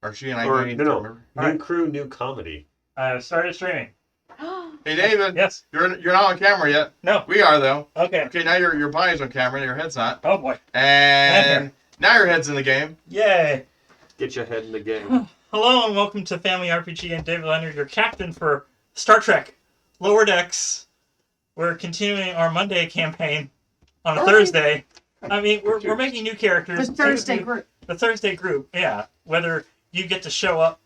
Or she and I. Or, need no, to no. remember. New crew, new comedy. Started streaming. Hey, David. Yes. You're not on camera yet. No. We are though. Okay. Okay. Now your body's on camera. And your head's not. Oh boy. And now your head's in the game. Yay. Get your head in the game. Hello and welcome to Family RPG and David Leonard, your captain for Star Trek Lower Decks. We're continuing our Monday campaign on a Thursday. I mean, we're making new characters. The Thursday group. The Thursday group, yeah. Whether you get to show up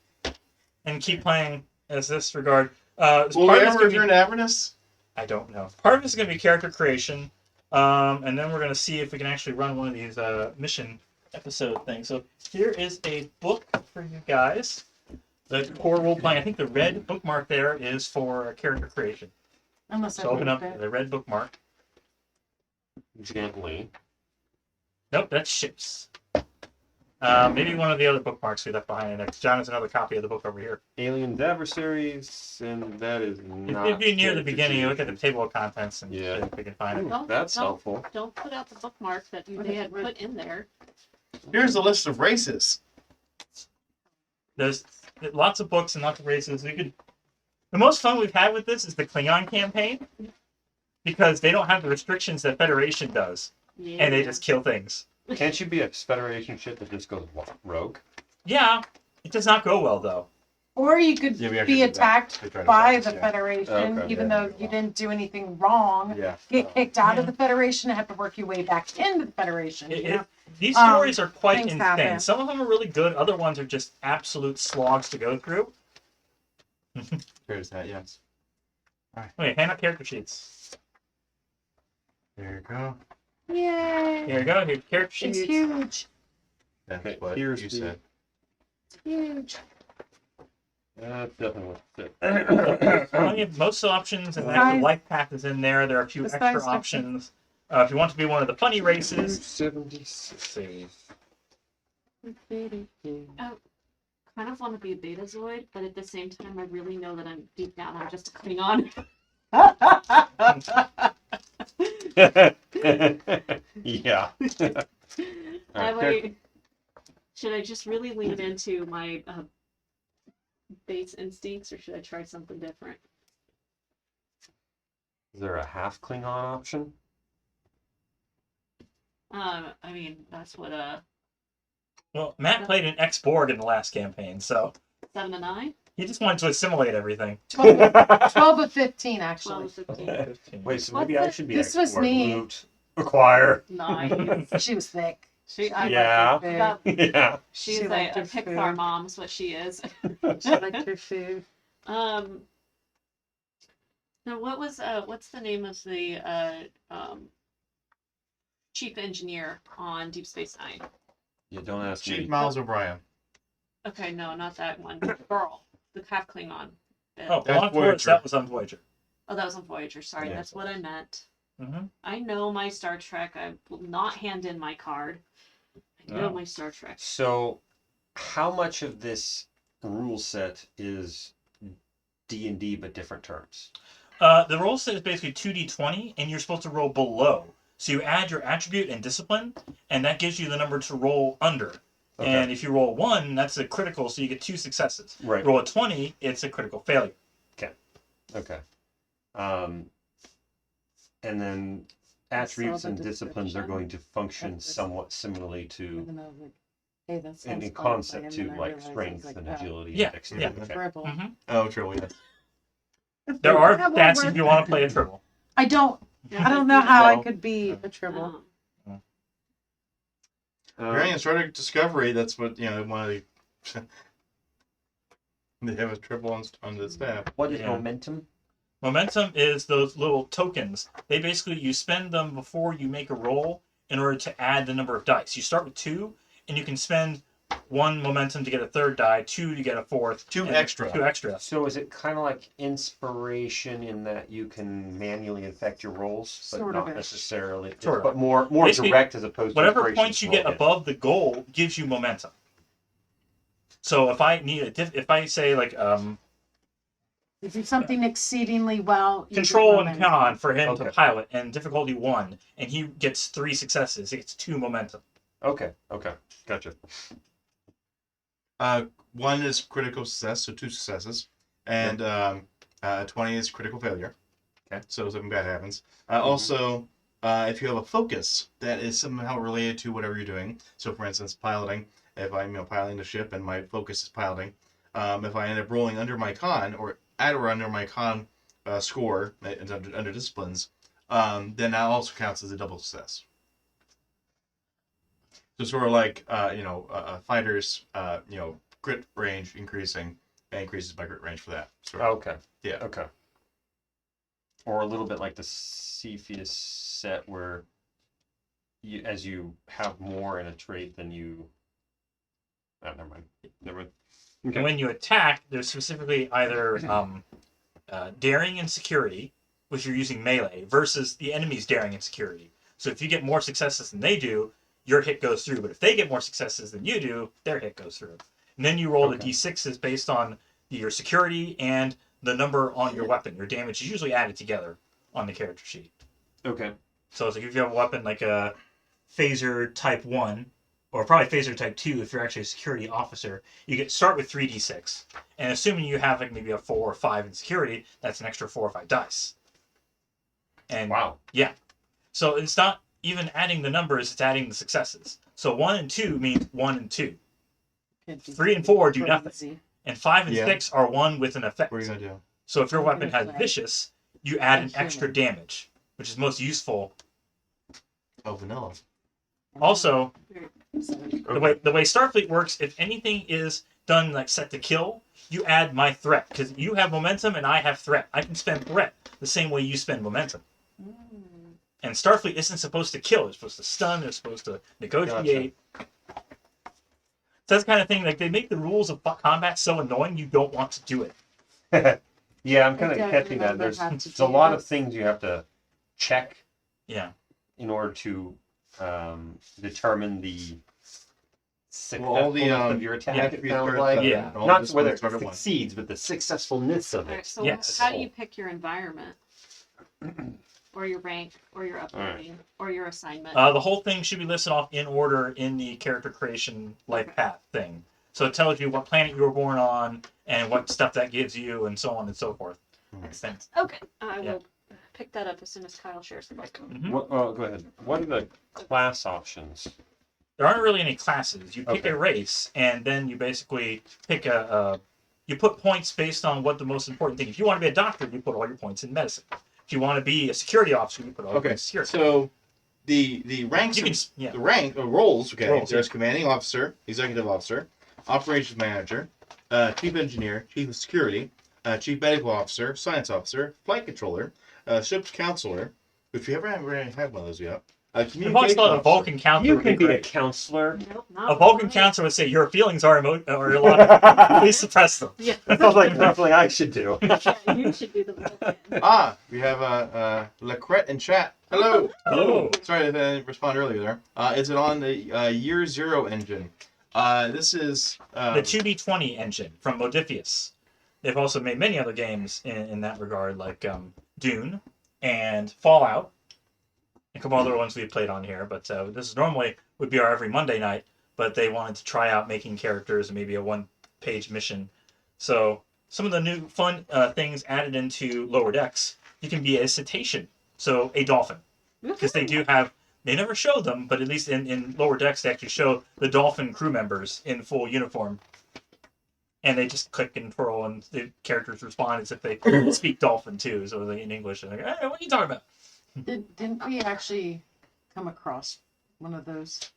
and keep playing as this regard. Will we ever return to Avernus? I don't know. Part of it's going to be character creation, and then we're going to see if we can actually run one of these mission episode things. So here is a book for you guys. The core role playing. I think the red bookmark there is for character creation. So open up the red bookmark. Gently. Nope, that's ships. Maybe one of the other bookmarks we left behind. Next, John has another copy of the book over here. Aliens Adversaries, and that is not... If you're near the beginning, you look at the table of contents and see if we can find it. That's helpful. Don't put out the bookmark that they had put in there. Here's a list of races. There's lots of books and lots of races. The most fun we've had with this is the Klingon campaign, because they don't have the restrictions that Federation does, and they just kill things. Can't you be a Federation ship that just goes rogue? Yeah, it does not go well though. Or you could be attacked by the Federation, even though you didn't do anything wrong. Yeah. Get kicked out of the Federation and have to work your way back into the Federation. These stories are quite things insane. happen. Some of them are really good. Other ones are just absolute slogs to go through. There's that, yes. Alright, okay, hand out character sheets. There you go. Yay! Here you go. Here's character sheets. It's huge. That's what Here's you the- said. It's huge. That's definitely what Plenty of most options, and the life path is in there. There are a few extra Besides options. If you want to be one of the funny races, 76. let's see. Kind of want to be a Betazoid, but at the same time, I really know that I'm deep down. I'm just a Klingon. Yeah. Should I just really lean into my base instincts, or should I try something different? Is there a half Klingon option? I mean, that's what Well, Matt played an ex-Borg in the last campaign, so 7 to 9, he just wanted to assimilate everything. 12 of 15, actually. 12 to 15. Wait, so maybe I should be This was export, me. loot, acquire. 9. She was thick. Yeah. That- Yeah. She's She liked a her food. Pixar mom's what she is. She liked her food. Now what's the name of the chief engineer on Deep Space Nine? You don't ask Chief me. Miles O'Brien. Okay, no, not that one. Girl, the half Klingon. Oh, That's Blonde Force, Voyager. that was on Voyager. Oh, that was on Voyager. Sorry, Yeah. that's what I meant. Mm-hmm. I know my Star Trek. I will not hand in my card. I know No. my Star Trek. So, how much of this rule set is D&D but different terms? The roll set is basically 2d20, and you're supposed to roll below. So you add your attribute and discipline, and that gives you the number to roll under. Okay. And if you roll 1, that's a critical, so you get 2 successes. Right. Roll a 20, it's a critical failure. Okay. And then attributes the and disciplines are description. going to function That's- somewhat similarly to, And then I was like, hey, that in sounds fun, concept, and to then I like realized I strength was and like, agility Yeah, and dexterity. oh, Okay. triple. Mm-hmm. Oh, truly, yes. There are Yeah, well, stats we're- if you want to play a triple. I don't know how I could be a triple. During a sort of discovery, that's what, one of the... they have a triple on the staff. What is Yeah. momentum? Momentum is those little tokens. They basically, you spend them before you make a roll in order to add the number of dice. You start with 2, and you can spend 1 momentum to get a 3rd die, 2 to get a 4th. 2 and extra. 2 extra. So is it kind of like inspiration in that you can manually affect your rolls, but Sort not of-ish. necessarily, Sort of. but more Basically, direct as opposed to Whatever inspiration. points you get Okay. above the goal gives you momentum. So if I need if I say like If you do something exceedingly well, you control get and momentum. con for him to Okay. pilot and difficulty 1, and he gets 3 successes, he gets 2 momentum. Okay, gotcha. 1 is critical success, so 2 successes, and 20 is critical failure. Okay. So something bad happens. Also, if you have a focus that is somehow related to whatever you're doing, so for instance, piloting. If I'm piloting the ship and my focus is piloting, if I end up rolling under my con or at or under my con score under disciplines, then that also counts as a double success. So sort of like a fighter's grit range increasing, it increases my grit range for that. Sort of. Okay. Yeah. Okay. Or a little bit like the Cepheus set where as you have more in a trait than you. Oh, never mind. Okay. And when you attack, there's specifically either daring and security, which you're using melee, versus the enemy's daring and security. So if you get more successes than they do, your hit goes through. But if they get more successes than you do, their hit goes through. And then you roll the d6s based on your security and the number on your weapon. Your damage is usually added together on the character sheet. Okay. So it's like if you have a weapon like a phaser type 1, or probably phaser type 2 if you're actually a security officer, you start with 3d6. And assuming you have like maybe a 4 or 5 in security, that's an extra 4 or 5 dice. And wow. Yeah. So it's not even adding the numbers, it's adding the successes. So 1 and 2 means 1 and 2. 3 and 4 do nothing. And 5 and 6 are 1 with an effect. What are you going to do? So if your weapon has vicious, you add an extra damage, which is most useful. Oh, vanilla. Also, the way Starfleet works, if anything is done like set to kill, you add my threat. Because you have momentum and I have threat. I can spend threat the same way you spend momentum. And Starfleet isn't supposed to kill. They're supposed to stun. They're supposed to negotiate. Gotcha. So that's the kind of thing, like they make the rules of combat so annoying you don't want to do it. Yeah, I'm kind of catching that. There's a lot of things you have to check. Yeah. In order to determine the successfulness of your attack, it sounds like. Yeah. Not whether it succeeds, but the successfulness of it. Right, so how do you pick your environment? Or your rank, or your upgrading, or your assignment? The whole thing should be listed off in order in the character creation life path thing. So it tells you what planet you were born on, and what stuff that gives you, and so on and so forth. Excellent. Okay, I will pick that up as soon as Kyle shares the book. Mm-hmm. Go ahead. What are the class options? There aren't really any classes. You pick a race, and then you basically pick you put points based on what the most important thing. If you want to be a doctor, you put all your points in medicine. If you want to be a security officer, you put all your points in security. So the ranks, the rank roles. Okay, roles, there's commanding officer, executive officer, operations manager, chief engineer, chief of security, chief medical officer, science officer, flight controller, ship's counselor, which we haven't had one of those yet. A Vulcan counselor. You can be a counselor. Nope, a Vulcan counselor would say your feelings are a lot. Please suppress them. Yeah. That sounds like something I should do. Yeah, you should be the Vulcan. We have Lacrette in chat. Hello. Hello. Sorry I didn't respond earlier there. Is it on the Year Zero engine? This is the 2D20 engine from Modiphius. They've also made many other games in that regard, like Dune and Fallout. A couple other ones we've played on here, but this is normally would be our every Monday night, but they wanted to try out making characters and maybe a one-page mission. So some of the new fun things added into Lower Decks, you can be a cetacean, so a dolphin. Because they do have, they never show them, but at least in Lower Decks they actually show the dolphin crew members in full uniform. And they just click and twirl, and the characters respond as if they speak dolphin too, so they in English. And they're like, hey, what are you talking about? Didn't we actually come across one of those?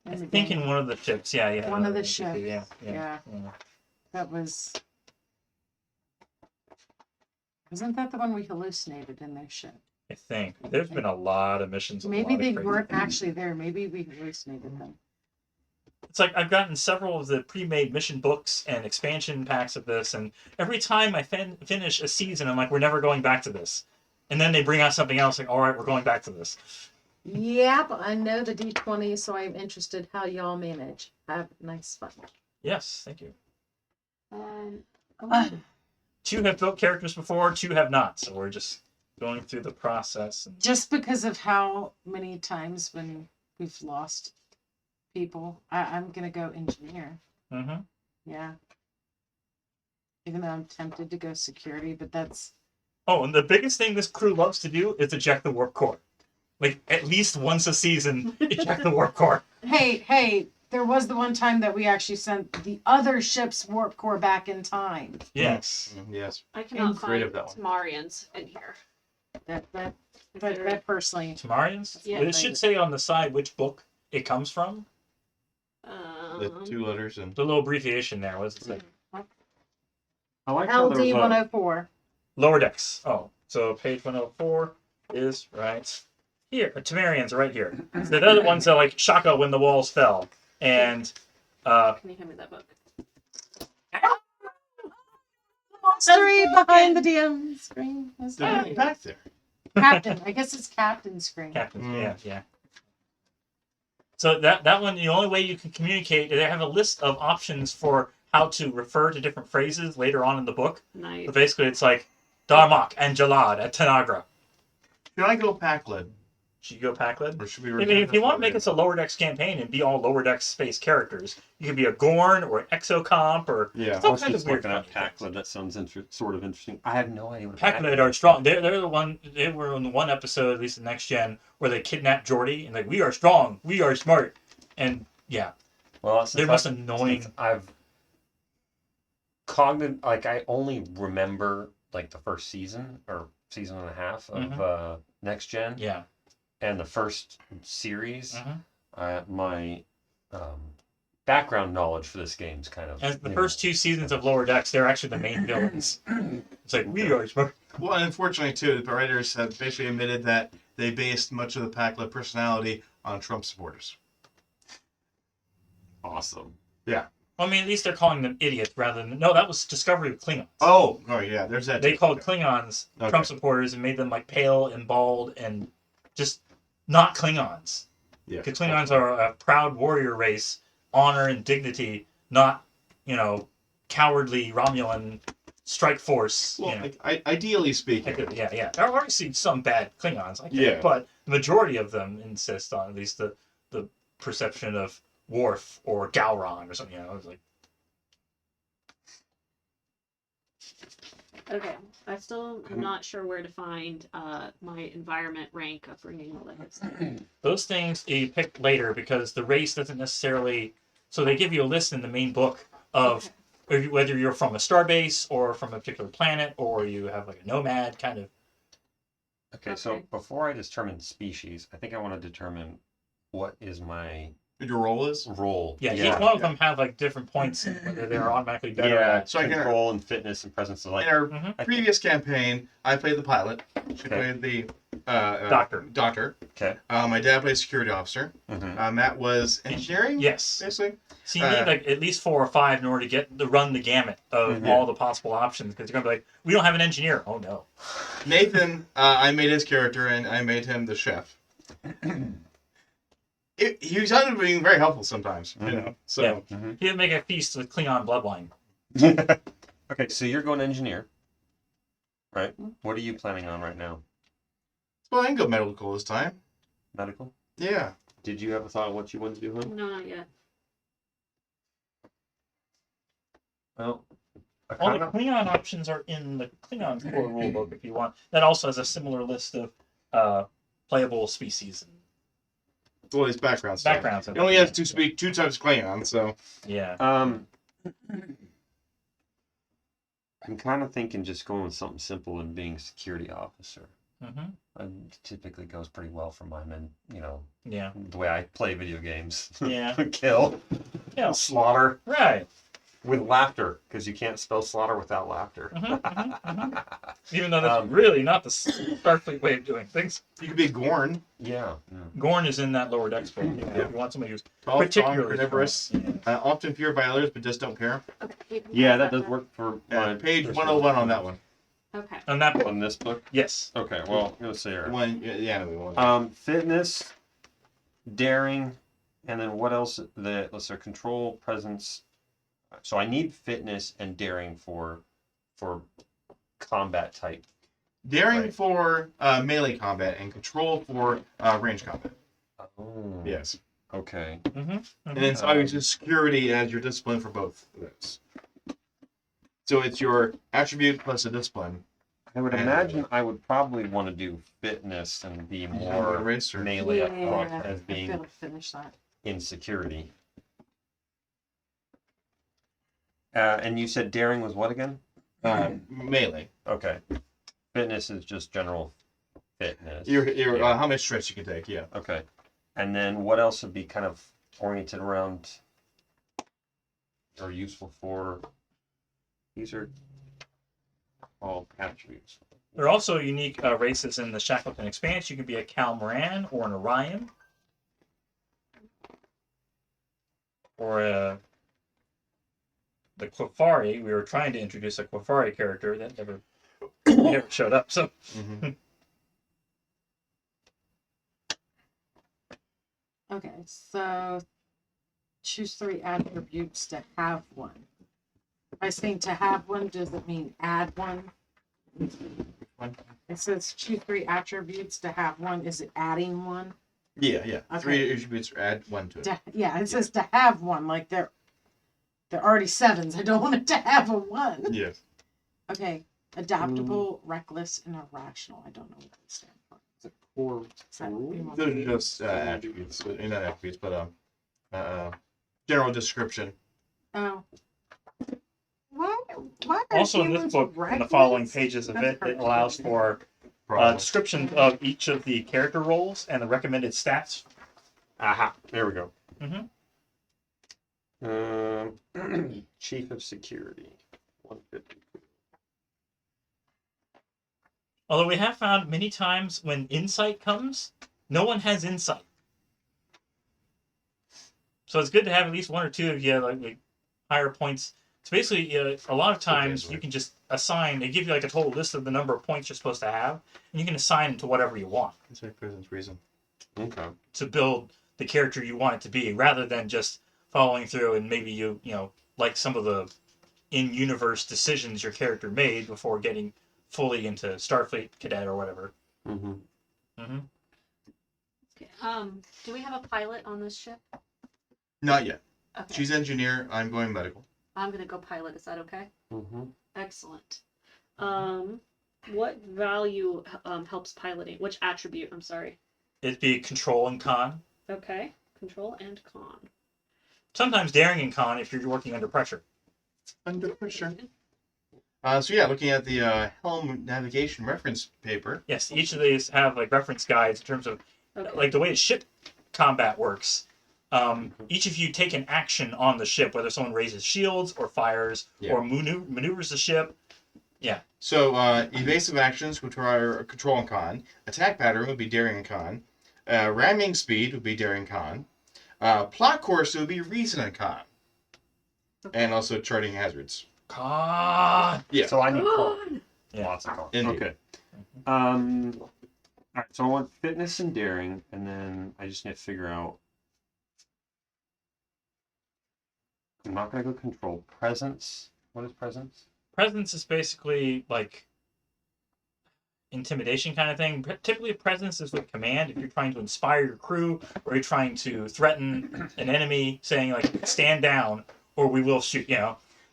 I think in one of the ships, yeah. One of the ships, yeah. That was... Isn't that the one we hallucinated in their ship? I think. There's been a lot of missions. Maybe they weren't actually there. Maybe we hallucinated them. It's like I've gotten several of the pre-made mission books and expansion packs of this, and every time I finish a season, I'm like, we're never going back to this. And then they bring out something else, like, all right, we're going back to this. Yep, I know the D20, so I'm interested how y'all manage. Have nice fun. Yes, thank you. 2 have built characters before, 2 have not, so we're just going through the process. And... Just because of how many times when we've lost people, I'm going to go engineer. Mm-hmm. Yeah. Even though I'm tempted to go security, but that's Oh, and the biggest thing this crew loves to do is eject the warp core. Like, at least once a season, eject the warp core. hey, there was the one time that we actually sent the other ship's warp core back in time. Yes. Yes. I cannot find Creative, that one. Tamarians in here. That Is but there- that personally, Tamarians? Yeah. It should say on the side which book it comes from. The 2 letters and The little abbreviation there. What does it say? I like how LD there's a, 104. Lower decks. Oh, so page 104 is right here. Tamarians are right here. So they're the ones that like Shaka when the walls fell. And Can you hand me that book? Story behind the DM screen. there's nothing back there. Captain. I guess it's captain screen. Captains, Mm. yeah. So that one, the only way you can communicate, they have a list of options for how to refer to different phrases later on in the book. Nice. But basically, it's like Darmok and Jalad at Tanagra. Should I go Pakled? Should you go Pakled? Or should we I mean, return if you want to Pakled? make this a lower decks campaign and be all lower decks space characters, you could be a Gorn or an Exocomp or Yeah. I some was kind just of weird looking up funny things. Pakled. That sounds sort of interesting. I have no idea what a Pakled are strong. They're the one. They were in one episode, at least in Next Gen, where they kidnapped Geordi and like, we are strong, we are smart, and yeah, Well, they're most annoying. I've I only remember like the first season or season and a half of Next Gen Yeah. and the first series. Mhm. My background knowledge for this game is kind of And the first 2 seasons of Lower Decks, they're actually the main villains. It's like, we are smart. Well, and unfortunately, too, the writers have basically admitted that they based much of the Pakled personality on Trump supporters. awesome. I mean, at least they're calling them idiots rather than... No, that was Discovery of Klingons. Oh, yeah, there's that. They too. called Okay. Klingons Okay. Trump supporters and made them like pale and bald and just not Klingons. Yeah. Because Klingons are a proud warrior race, honor and dignity, not, cowardly Romulan strike force. Well, ideally speaking. Yeah. There are obviously some bad Klingons, I think, Yeah. but the majority of them insist on at least the perception of Worf or Gowron or something. It's like, Okay. I still am not sure where to find my environment rank upbringing, all that good stuff. those things you pick later because the race doesn't necessarily. So they give you a list in the main book of whether you're from a starbase or from a particular planet or you have like a nomad kind of. Okay, so Okay. before I determine species, I think I want to determine what is my Your role is? role. Yeah, each one of them have like different points in whether they're automatically better. Yeah, At. So I can- control and fitness and presence. Like, In our Mhm. previous campaign, I played the pilot. She Okay. played the Doctor. okay. My dad played security officer. Mm-hmm. Matt was engineering. Yes. Basically. So you need like at least 4 or 5 in order to run the gamut of Mhm. all the possible options because you're gonna be like, we don't have an engineer. Oh no. Nathan, I made his character and I made him the chef. He was kind of being very helpful sometimes, you know. So Yeah. Mm-hmm. He didn't make a feast with Klingon bloodline. Okay, so you're going engineer, right? What are you planning on right now? well, I can go medical this time. Medical? Yeah. Did you have a thought of what you wanted to do, hon? No, not yet. Well, I All the kinda- Klingon options are in the Klingon core rulebook if you want. That also has a similar list of playable species and All these background stuff. backgrounds. He only has to speak 2 types of Klingon, so Yeah. I'm kind of thinking just going with something simple and being security officer. Mm-hmm. And typically goes pretty well for my men, Yeah. the way I play video games. Yeah. Kill, Yeah. slaughter Right. with laughter, because you can't spell slaughter without laughter. Even though that's Um, really not the Starfleet way of doing things. you could be Gorn. Yeah. Gorn is in that lower decks book. Yeah. If you want somebody who's Tall, strong, particularly carnivorous. strong. Often feared by others, but just don't care. Okay. Yeah, that does work for Page 101 on that one. Okay. On that book, On this book? yes. Okay, well, I'm going to say here. Yeah, we want. Fitness, daring, and then what else? Let's say control, presence. So I need fitness and daring for combat type. Daring Right. for melee combat and control for range combat. Oh. Yes. Okay. And it's obviously security as your discipline for both of those. So it's your attribute plus a discipline. I would imagine I would probably want to do fitness and be more race or- melee up Yeah, front I'd as be being able to finish that. in security. And you said daring was what again? Melee. Okay. Fitness is just general fitness. Your Yeah. how much stress you can take, yeah. Okay. And then what else would be kind of oriented around or useful for? These are all attributes. There are also unique races in the Shackleton Expanse. You can be a Calmaran or an Orion. Or the Qufari. We were trying to introduce a Qufari character that never showed up. So Okay, so choose 3 attributes to have one. By saying to have one, does it mean add one? It says choose 3 attributes to have one. Is it adding one? Yeah. Okay. 3 attributes, add 1 to it. Yeah, it says to have one. Like they're already 7s. I don't want it to have a 1. Yeah. Okay, adaptable, reckless, and irrational. I don't know what that stands for. Or Is that what you want? Those are just attributes, not attributes, but general description. Oh. What are also in this humans book, in the reckless? following pages of That's it, hard it to allows do. for descriptions of each of the character roles and the recommended stats. Aha, there we go. Chief of Security, 150. Although we have found many times when insight comes, no one has insight. So it's good to have at least 1 or 2 of you like higher points. So basically, a lot of times you can just assign. They give you like a total list of the number of points you're supposed to have, and you can assign them to whatever you want. Insight, presence, reason. Okay. To build the character you want it to be, rather than just following through and maybe you like some of the in-universe decisions your character made before getting fully into Starfleet cadet or whatever. Mm-hmm. Okay. Do we have a pilot on this ship? Not yet. Okay. She's engineer. I'm going medical. I'm gonna go pilot. Is that okay? Mm-hmm. Excellent. What value helps piloting? Which attribute? I'm sorry. It'd be control and con. Okay. Control and con. Sometimes daring and con if you're working under pressure. Under pressure. So yeah, looking at the helm navigation reference paper. Yes, each of these have like reference guides in terms of Okay. like the way ship combat works. Each of you take an action on the ship, whether someone raises shields or fires or maneuvers the ship. Yeah. So evasive actions, which are control and con. Attack pattern would be daring and con. Ramming speed would be daring con. Plot course would be reason and con. Okay. And also charting hazards. Con. Yeah. So I need con. Yeah. Lots of con. Indeed. Okay. All right. So I want fitness and daring, and then I just need to figure out. I'm not gonna go control. Presence. What is presence? Presence is basically like intimidation kind of thing. Typically, presence is with command. If you're trying to inspire your crew, or you're trying to threaten an enemy, saying like "stand down" or "we will shoot."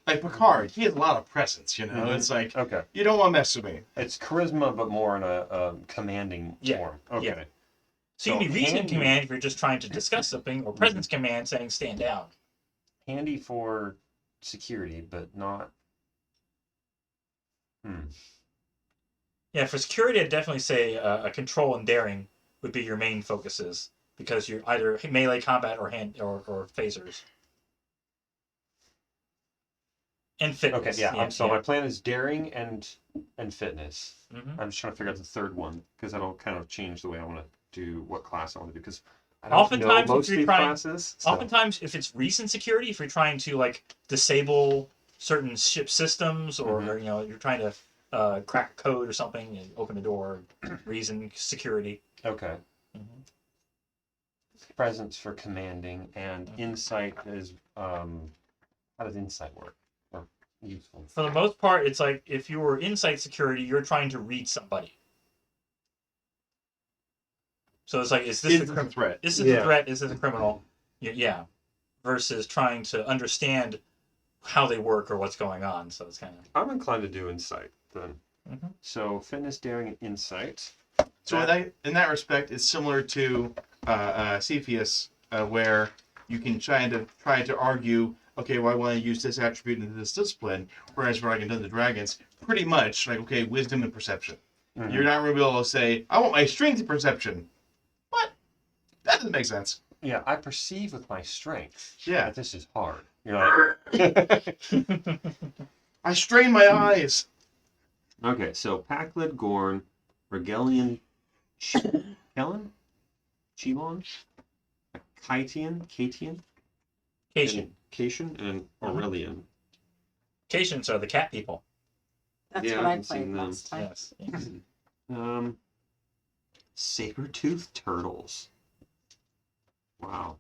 Like Picard, he has a lot of presence. It's like Okay. you don't want to mess with me. It's charisma, but more in a commanding Yeah, form. Okay. yeah. So you can be reason handy- command if you're just trying to discuss something, or presence command saying "stand down." Handy for security, but not. Yeah, for security, I'd definitely say a control and daring would be your main focuses because you're either melee combat or phasers. And fitness. Okay, yeah. So my plan is daring and fitness. Mhm. I'm just trying to figure out the third one because that'll kind of change the way I want to do what class I want to do because I don't Oftentimes, know if most you're of these trying- classes. So. Oftentimes, if it's recent security, if you're trying to like disable certain ship systems, or you're trying to crack code or something and open a door, reason security. Okay. Mhm. Presence for commanding and insight is how does insight work? Or useful. For the most part, it's like if you were insight security, you're trying to read somebody. So it's like, is this a threat? This is a threat. Is this a criminal? Yeah, versus trying to understand how they work or what's going on. So it's kind of. I'm inclined to do insight then. Mhm. So fitness, daring, and insight. So in that respect, it's similar to Cepheus, where you can try to argue, okay, well, I want to use this attribute in this discipline, whereas for like in Dungeons and Dragons, pretty much like, okay, wisdom and perception. Mhm. You're not going to be able to say, I want my strength and perception. What? That doesn't make sense. Yeah, I perceive with my strength Yeah. that this is hard. You're like, I strain my eyes. okay, so Packlid, Gorn, Regelian, Kellen, Chilon, Kaitian, Cation. Cation, and Aurelian. Cations are the cat people. That's Yeah, what I I haven't seen played them. last time. Yes. Saber-toothed turtles. Wow.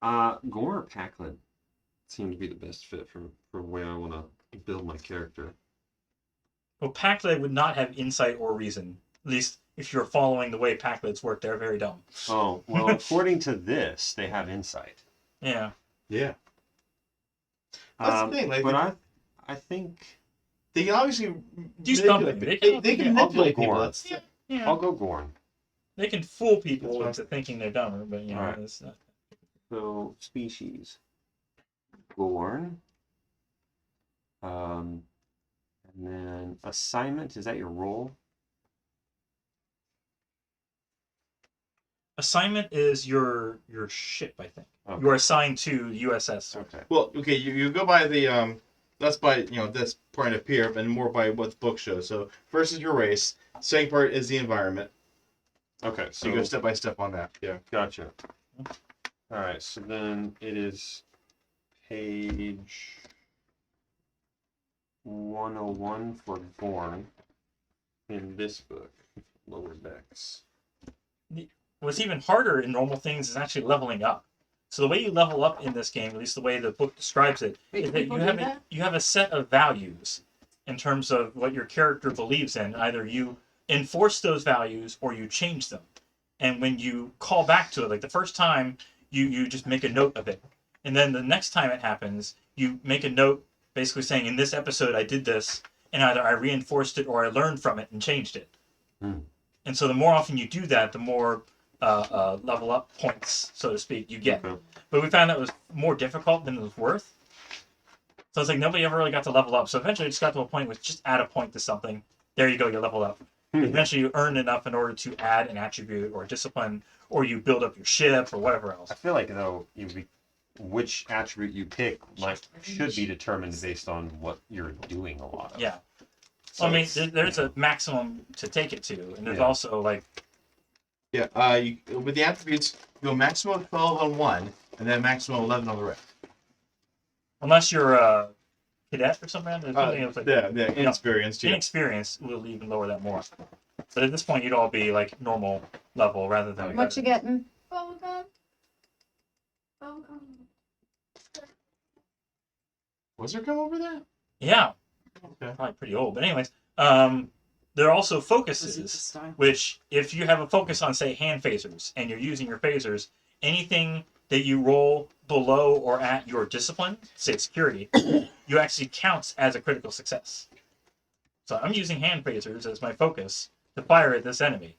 Gore or Packlid seem to be the best fit for the way I want to build my character. Well, Packlid would not have insight or reason. At least if you're following the way Packlids work, they're very dumb. Oh, well, according to this, they have insight. Yeah. Yeah. That's the thing. Like, But I think they can obviously Do manipulate. something. They can I'll go manipulate people. Gorn. That's, Yeah. I'll go Gorn. They can fool people That's fine. into thinking they're dumber, but you know, Alright. it's not. So species, Gorn. And then assignment. Is that your role? Assignment is your ship, I think. Okay. You're assigned to USS. Okay. well, okay, you go by the that's by this point of here, and more by what the book shows. So first is your race. Second part is the environment. Okay. So So you go step by step on that. Yeah. gotcha. All right. So then it is page 101 for Gorn in this book, Lower Decks. What's even harder in normal things is actually leveling up. So the way you level up in this game, at least the way the book describes it, Wait, is that people do that? you have a set of values in terms of what your character believes in. Either you enforce those values or you change them. And when you call back to it, like the first time, you just make a note of it. And then the next time it happens, you make a note basically saying, in this episode I did this, and either I reinforced it or I learned from it and changed it. Hmm. And so the more often you do that, the more level up points, so to speak, you get. Okay. But we found that was more difficult than it was worth. So it's like nobody ever really got to level up. So eventually it just got to a point with just add a point to something. There you go, you level up. Eventually you earn enough in order to add an attribute or a discipline, or you build up your ship or whatever else. I feel like though which attribute you pick should be determined based on what you're doing a lot of. Yeah. So Well, I mean, it's- there's a maximum to take it to, and there's Yeah. also like Yeah. With the attributes, you go maximum of 12 on one, and then maximum 11 on the rest. unless you're a cadet or something, there's something else like Yeah, you know, inexperienced. Yeah. inexperience will even lower that more. But at this point, you'd all be like normal level rather than. What you getting? Bubblegum. Bubblegum. Was there come over there? Yeah. Okay. Probably pretty old, but anyways, there are also This is focuses, the style. which if you have a focus on say hand phasers and you're using your phasers, anything that you roll below or at your discipline, say security, you actually counts as a critical success. So I'm using hand phasers as my focus to fire at this enemy.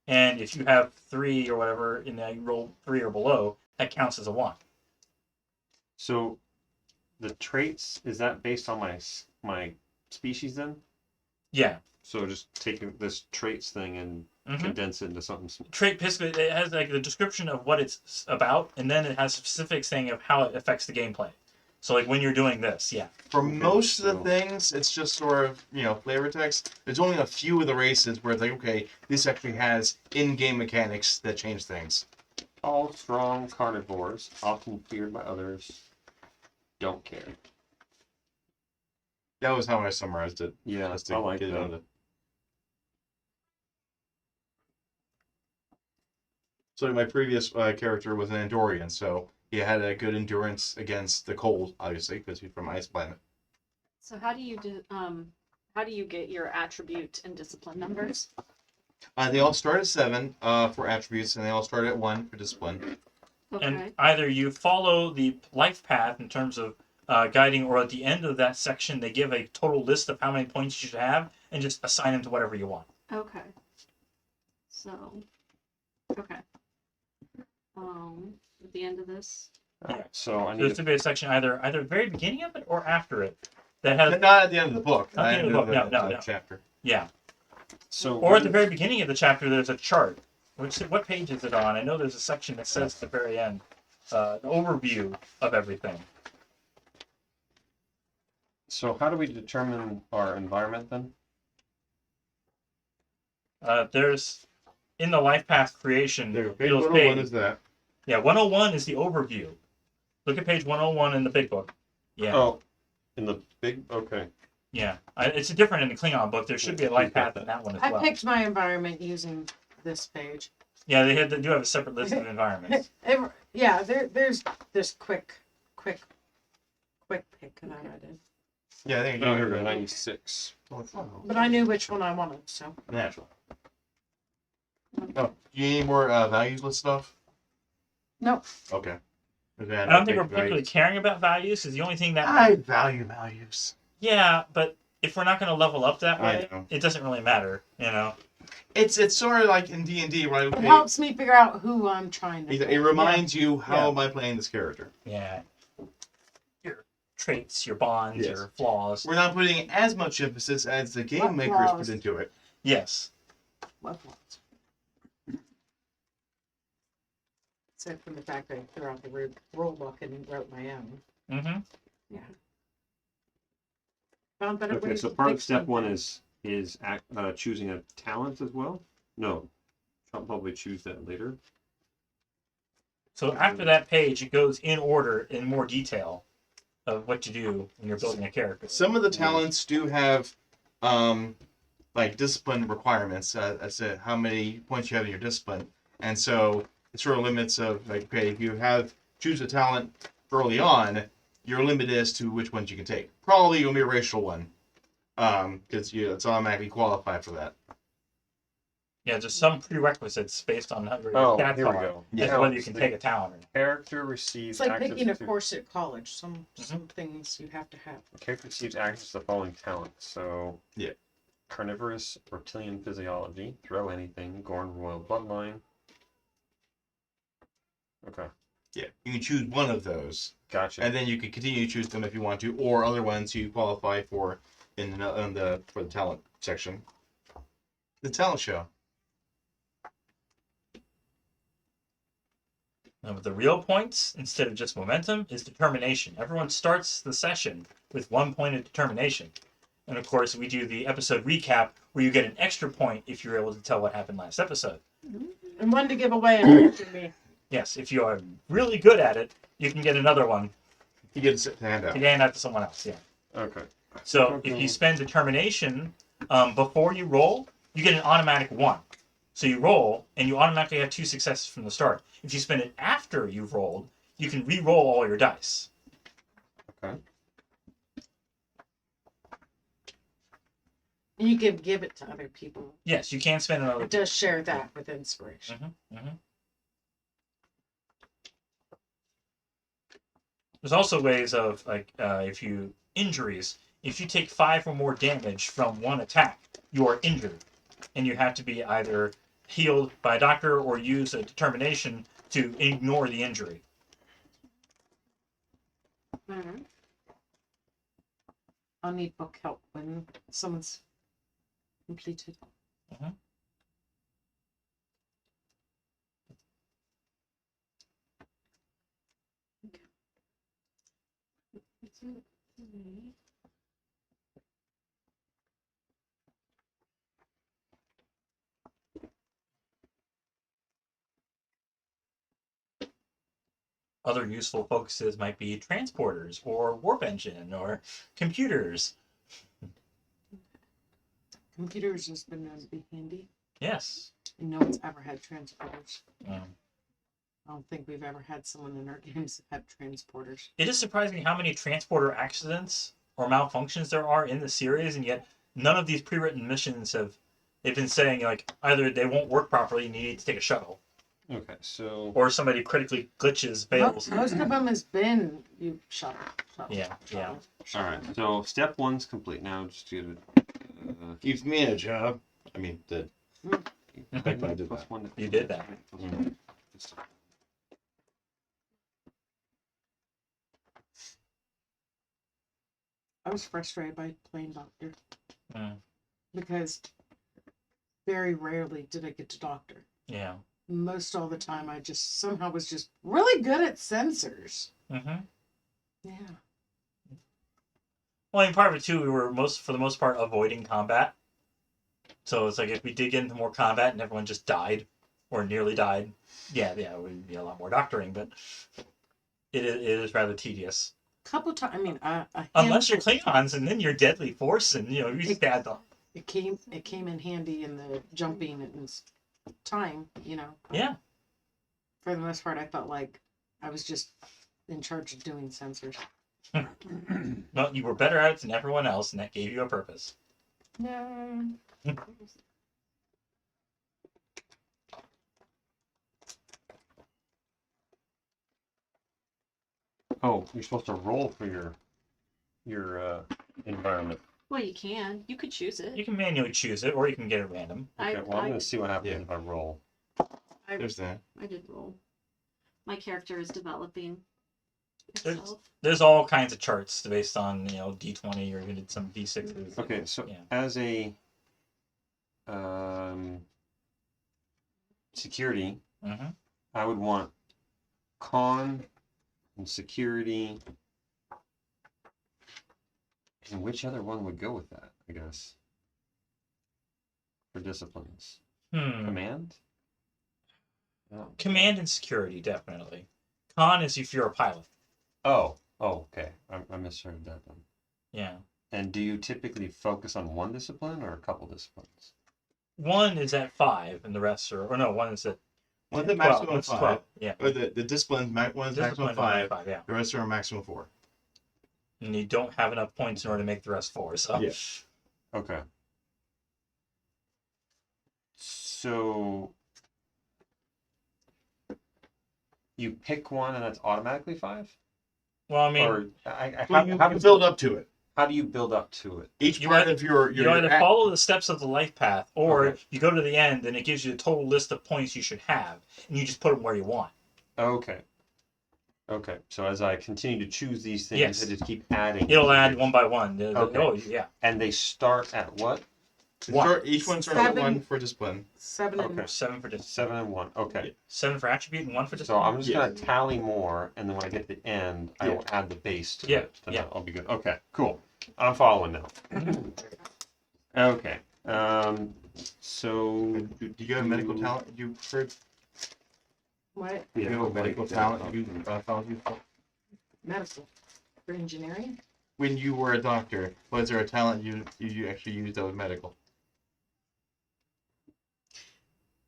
And if you have 3 or whatever, and you roll 3 or below, that counts as a 1. So the traits, is that based on my species then? Yeah. So just taking this traits thing and Mhm. condense it into something Trait basically it has like the description of what it's about, and then it has specifics saying of how it affects the gameplay. So like when you're doing this, yeah. For Okay, most of the so- things, it's just sort of, flavor text. There's only a few of the races where it's like, okay, this actually has in-game mechanics that change things. all strong carnivores, often feared by others, don't care. That was how I summarized it. Yeah, Just to I like get it on that. the... So my previous character was an Andorian, so he had a good endurance against the cold, obviously, because he's from ice planet. So how do you get your attribute and discipline numbers? They all start at 7 for attributes, and they all start at 1 for discipline. Okay. And either you follow the life path in terms of guiding, or at the end of that section, they give a total list of how many points you should have, and just assign them to whatever you want. Okay. So, okay. At the end of this. Alright, so I So need there's to, to be a section either the very beginning of it or after it that has, Not at the end of the book. Not the end of the book, no. Chapter. yeah. so Or at the very beginning of the chapter, there's a chart. What page is it on? I know there's a section that says at the very end, an overview of everything. so how do we determine our environment then? There's in the life path creation. There, page it'll 101 say- is that. Yeah, 101 is the overview. Look at page 101 in the big book. Yeah. Oh, in the big, okay. Yeah, it's different in the Klingon book. There should be a life path in that one as I well. picked my environment using this page. Yeah, they do have a separate list of environments. Yeah, there's this quick pick that I did. Yeah, I think Oh, here we go, 96. But I knew which one I wanted, so. Natural. Oh, you need more values list stuff? Nope. Okay. I don't think we're particularly caring about values. Because the only thing that I value values. yeah, but if we're not going to level up that way, I know. it doesn't really matter. You know. It's sort of like in D&D, right? It helps me figure out who I'm trying to. It reminds you how Yeah. am I playing this character. Yeah. Your traits, your bonds, Yes. your flaws. We're not putting as much emphasis as the game What makers flaws? put into it. Yes. What ones? Except for the fact that I threw out the rule book and wrote my own. Mm-hmm. Found better Okay, ways so to part of fix step one something. is choosing a talent as well? No, I'll probably choose that later. So after that page, it goes in order in more detail of what you do when you're building a character. Some of the talents do have like discipline requirements as to how many points you have in your discipline. And so it sort of limits of like, okay, if you choose a talent early on, you're limited as to which ones you can take. Probably gonna be a racial one. Because it's automatically qualified for that. Yeah, just some prerequisites based on how your Oh, stats here we are, go. as to whether you can take a talent or not. Character receives It's like access picking a to course at college. Some things you have to have. character receives access to the following talents. So Yeah. carnivorous reptilian physiology, throw anything, Gorn royal bloodline. Okay, Yeah. You can choose one of those. gotcha. And then you can continue to choose them if you want to, or other ones you qualify for for the talent section. The talent show. Now, with the real points, instead of just momentum, is determination. Everyone starts the session with 1 point of determination. And of course, we do the episode recap where you get an extra point if you're able to tell what happened last episode. And one to give away after me. Yes, if you are really good at it, you can get another one You get to hand out. to hand out to someone else. Yeah. Okay. So if you spend determination before you roll, you get an automatic 1. So you roll, and you automatically have 2 successes from the start. If you spend it after you've rolled, you can re-roll all your dice. Okay. And you can give it to other people. Yes, you can spend another. It does share that with inspiration. There's also ways of like if you injuries. If you take 5 or more damage from one attack, you are injured, and you have to be either healed by a doctor or use a determination to ignore the injury. Alright. I'll need book help when someone's completed. Other useful focuses might be transporters or warp engine or computers. Computers has been known to be handy. Yes. And no one's ever had transporters. I don't think we've ever had someone in our games that had transporters. It is surprising how many transporter accidents or malfunctions there are in the series, and yet none of these pre-written missions have. They've been saying like either they won't work properly and you need to take a shuttle, Okay, so or somebody critically glitches, fails. Most of them has been you shuttle. Yeah, yeah. all right, so step 1's complete. Now just get it. Keeps me a job. I mean, the I did Plus that. 1. You did that. I was frustrated by playing doctor Mm, because very rarely did I get to doctor. yeah. Most all the time, I just somehow was just really good at sensors. Mm-hmm. Yeah. Well, in part of it too, we were for the most part avoiding combat. So it's like if we did get into more combat and everyone just died or nearly died, yeah, it would be a lot more doctoring. But it is rather tedious. Couple times, I mean, Unless you're Klingons, and then you're deadly force, and you stab them. it came in handy in the jumping and time, Yeah. For the most part, I felt like I was just in charge of doing sensors. Well, you were better at it than everyone else, and that gave you a purpose. No. Oh, you're supposed to roll for your environment. Well, you can. You could choose it. You can manually choose it, or you can get it random. Okay, well, I'm I, gonna see what happens Yeah. if I roll. There's that. I did roll. My character is developing There's- itself. There's all kinds of charts based on D20 or even some D6s. Okay, so Yeah. as a security, Mm-hmm. I would want con and security. And which other one would go with that, I guess? For disciplines. Command? Oh. Command and security, definitely. Con is if you're a pilot. Oh, okay. I misheard that then. Yeah. And do you typically focus on one discipline or a couple disciplines? One is at 5, and the rest are... Or no, one is at One the 12. maximum One's 5. 12. Yeah. Or the discipline, one is maximum Discipline 5. 5, yeah. The rest are maximum 4. And you don't have enough points in order to make the rest 4, so... Yeah. Okay. So you pick one and that's automatically 5? Well, I mean, Or Well, you build up to it. how do you build up to it? Each You part either- of your you either follow the steps of the life path, or Okay. you go to the end and it gives you a total list of points you should have, and you just put them where you want. Okay. Okay. So as I continue to choose these things, Yes. I just keep adding. It'll add one by one. Okay. Oh, yeah. And they start at what? each one starts at 7. 1 for discipline. 7 and Okay. 7 for discipline. 7 and 1. Okay. 7 for attribute and 1 for So discipline. I'm just Yeah. gonna tally more, and then when I get to the end, I will add the base to Yeah, it. Then yeah. I'll be good. Okay. Cool. I'm following now. Okay. So Do you have medical talent? You heard? what? Do you have a medical talent you found useful? Medical. For engineering? When you were a doctor, was there a talent you actually used that was medical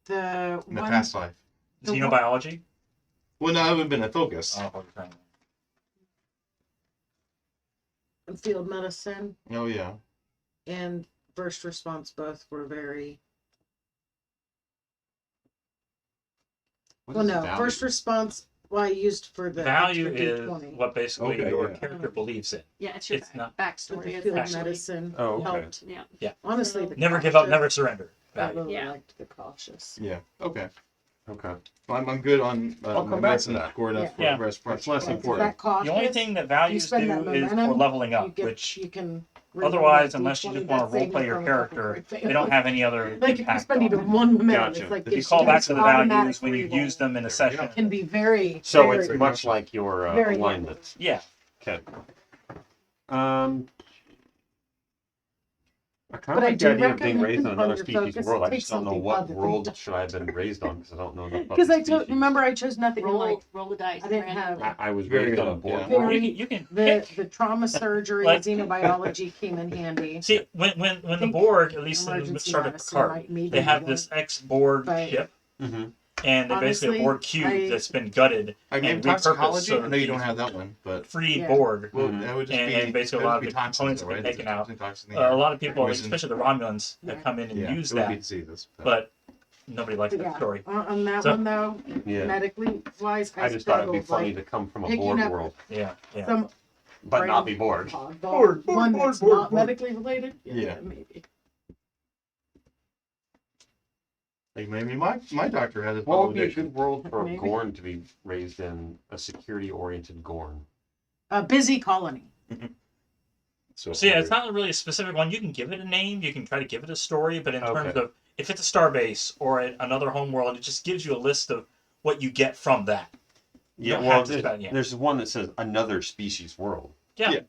The in the one past life? Xenobiology? Well, no, it would have been a focus. Oh, okay. field medicine Oh yeah. and first response both were very what well is no value? first response I used for the Value extra is D20. what basically Okay, your yeah. character believes in. Yeah, it's your It's not- But backstory. the It's field actually medicine Oh, okay. helped. Yeah. Honestly, the Never give up, cautious- never surrender. I Value. really Yeah. liked the cautious. Yeah. Okay. Okay. Well, I'm good on I'll my come back to medicine that. scored up Yeah. for rest. That's less So important. that cautious, The only thing that values spend do that is for momentum, leveling you up, get, which you can otherwise, reroll unless you D20, just want to that saved me roleplay your from a couple character, crit they don't fails. have any other Like if you impact spend on even it. one momentum, Gotcha. it's like If you gives call back guys to the values automatic when you reroll. use them in a session, Can be very So very, it's much like your very alignment. yeah. Okay. I kind But of I like do the idea of being recommend raised on on another your species focus, world. I take just don't know something what other than world that. should I have been raised on because I don't know enough about because the I told species. remember I chose nothing in like Roll the dice. I didn't randomly. have- I was Very raised on a young, board. yeah. world. You can the pick. trauma surgery Like- xenobiology came in handy. See, when the think Borg, at least in the Emergency start of medicine Picard, might maybe they have be this ex-Borg But- ship, Mhm. and they're basically a Honestly, board cube I- that's been gutted I mean, and repurposed toxicology. so I know you don't that have that one, but free Yeah. board. well, Mhm. that would just And- be and basically a that would lot of be the toxins, components though, have been right? Is taken it out. toxins in the air? A lot of people, Poison. especially the Romulans, Yeah. have come in and Yeah, used it would be that, diseases. but nobody likes that Yeah. story. On that So- one though, Yeah. medically wise, I just thought it'd be struggled, funny like, to come from a picking board up- world, Yeah, yeah. some but not be bored. Board, one board, that's board, not board. medically related. Yeah. Maybe. Like maybe my doctor has a What would be a addiction. good world for a Maybe. Gorn to be raised in? A security-oriented Gorn. A busy colony. So yeah, it's not really a specific one. You can give it a name, you can try to give it a story, but in terms Okay. of if it's a starbase or another homeworld, it just gives you a list of what you get from that. You Yeah, don't well, have to spend- yeah. there's one that says another species world. Yeah. Yeah.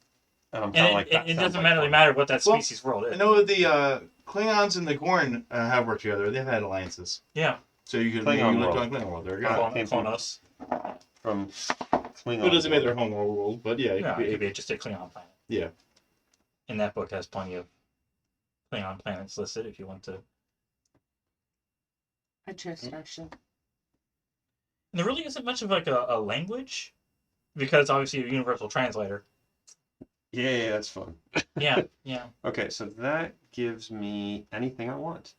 And I'm And kind of it, like, that it sounds doesn't like really fun. matter what that Well, species world is. I know the Klingons and the Gorn have worked together. They've had alliances. Yeah. So you could Klingon you looked world. on Klingon world. There you Oh, go. came from- Kronos. From Klingon. Who doesn't make world. their home world, but yeah, it Yeah, could it be, could be just a Klingon planet. yeah. And that book has plenty of Klingon planets listed if you want to. And I trust Starship. there really isn't much of like a language, because obviously you're a universal translator. Yeah, that's fun. Yeah, yeah. Okay, so that gives me anything I want.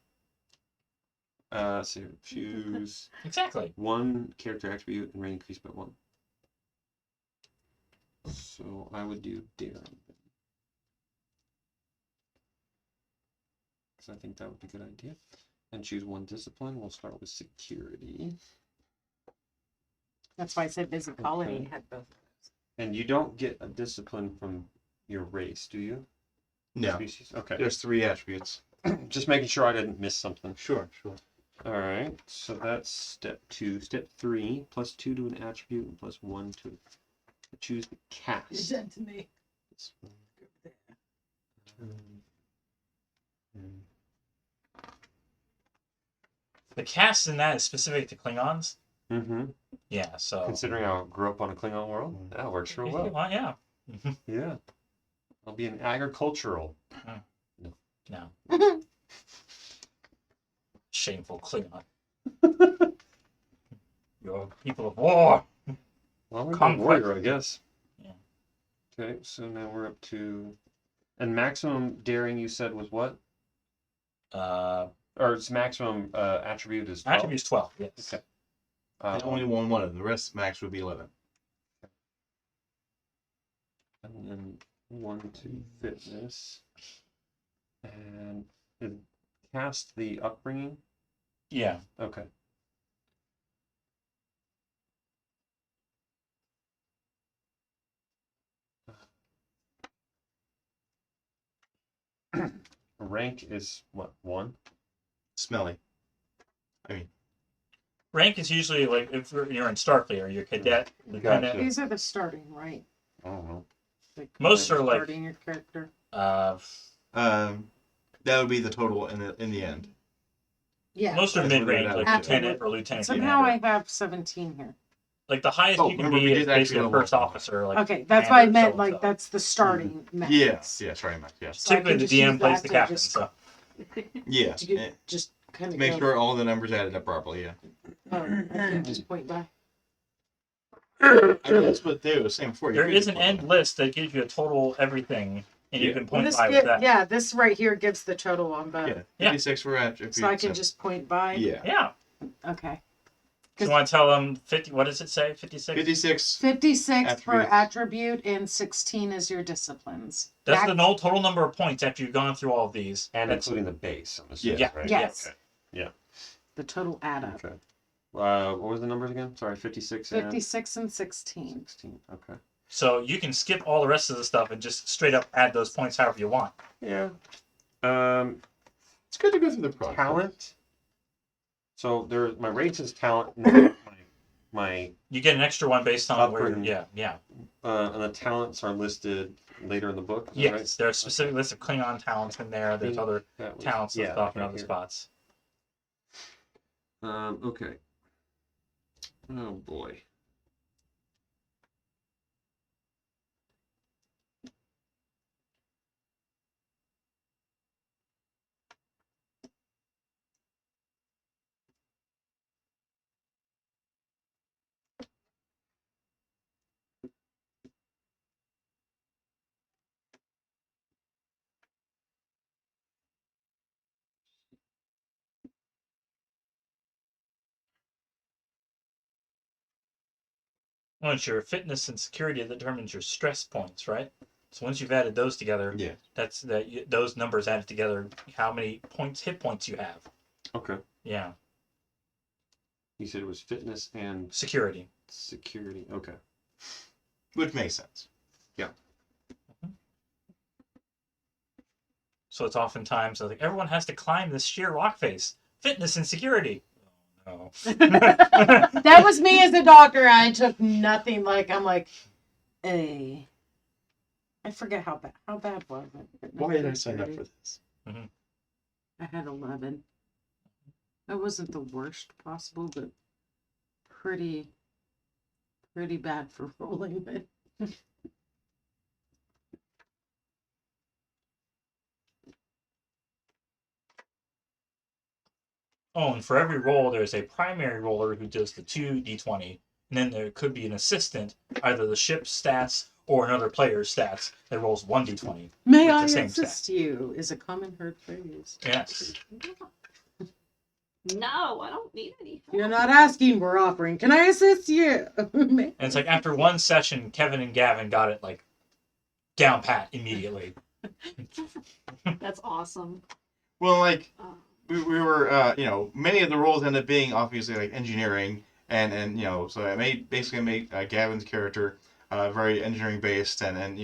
So choose Exactly. one character attribute and rate increase by 1. So I would do daring. Because I think that would be a good idea. And choose one discipline. We'll start with security. That's why I said busy colony Okay. had both. And you don't get a discipline from your race, do you? No. Species? Okay. There's 3 attributes. Just making sure I didn't miss something. Sure. All right, so that's step 2. Step 3, plus 2 to an attribute and plus 1 to choose the cast. Sent to me. The cast in that is specific to Klingons. Mm-hmm. Yeah, so. Considering I grew up on a Klingon world, that works real If you well. want, yeah. Yeah. I'll be an agricultural. No. Shameful Klingon. You're people of war. Well, we're a Conquest. warrior, I guess. Yeah. Okay, so now we're up to... And maximum daring, you said, was what? Or its maximum attribute is 12? Attribute's 12, yes. Okay. And only one of them. The rest max would be 11. And then 1 to fitness. And cast the upbringing. Yeah. Okay. Rank is what, 1? Smelly. Rank is usually like if you're in Starfleet, you're cadet, lieutenant. Gotcha. These are the starting, right? I don't know. Like, Most are like- starting your character. That would be the total in the end. Yeah. Most are That's what mid-range, they're like at. lieutenant or lieutenant Somehow I commander. have 17 here. Like the highest Oh, you can remember, be we is did actually basically a level first up. officer. Like Okay, that's why I commander, meant like so-and-so. that's the starting max. Yeah, sorry, Max. Yeah. So I Typically, can the just use DM plays that the to captain. just- So Yeah. To get, just kind of Make sure all the numbers added up properly, yeah. I can just point by. I mean, that's what they were saying before. You there could is just an put end them. list that gives you a total everything, and you Yeah. can Well, point this by with that. yeah, this right here gives the total on both. Yeah, Yeah. 56 for attributes. So I can just point by. Yeah. Yeah. Okay. So you want to tell them 50? What does it say? 56. 56. 56 per Attributes. attribute and 16 is your disciplines. That's the total number of points after you've gone through all of these. And That's including the base, I'm assuming, Yeah. right? Yes. Okay. Yeah. The total add up. Okay. What was the numbers again? Sorry, 56 and 56 and 16. 16. Okay. So you can skip all the rest of the stuff and just straight up add those points however you want. Yeah. It's good to go through the process. Talent. So there, my race is talent. my You get an extra one based on where. Upbringing. Yeah. and the talents are listed later in the book. Is that Yes, right? there's a specific list of Klingon talents in there. There's other That was- talents and yeah, stuff in right other here. spots. Okay. Oh boy. Well, it's your fitness and security that determines your stress points, right? So once you've added those together, Yeah. that's those numbers added together, how many hit points you have. Okay. Yeah. You said it was fitness and Security. security. Okay. Which makes sense. So it's oftentimes like everyone has to climb this sheer rock face. Fitness and security. Oh, no. That was me as a doctor. I took nothing. I'm like, I forget how bad was it? Why did I sign up for this? I had 11. It wasn't the worst possible, but pretty bad for rolling. But Oh, and for every roll, there's a primary roller who does the 2d20, and then there could be an assistant, either the ship's stats or another player's stats, that rolls 1d20. may With I the same assist you is a common heard phrase. Yes. No, I don't need any. You're not asking, we're offering. Can I assist you? And it's like after one session, Kevin and Gavin got it like down pat immediately. That's awesome. Well, like Uh, we were, many of the roles ended up being obviously like engineering, and so I made Gavin's character very engineering based, and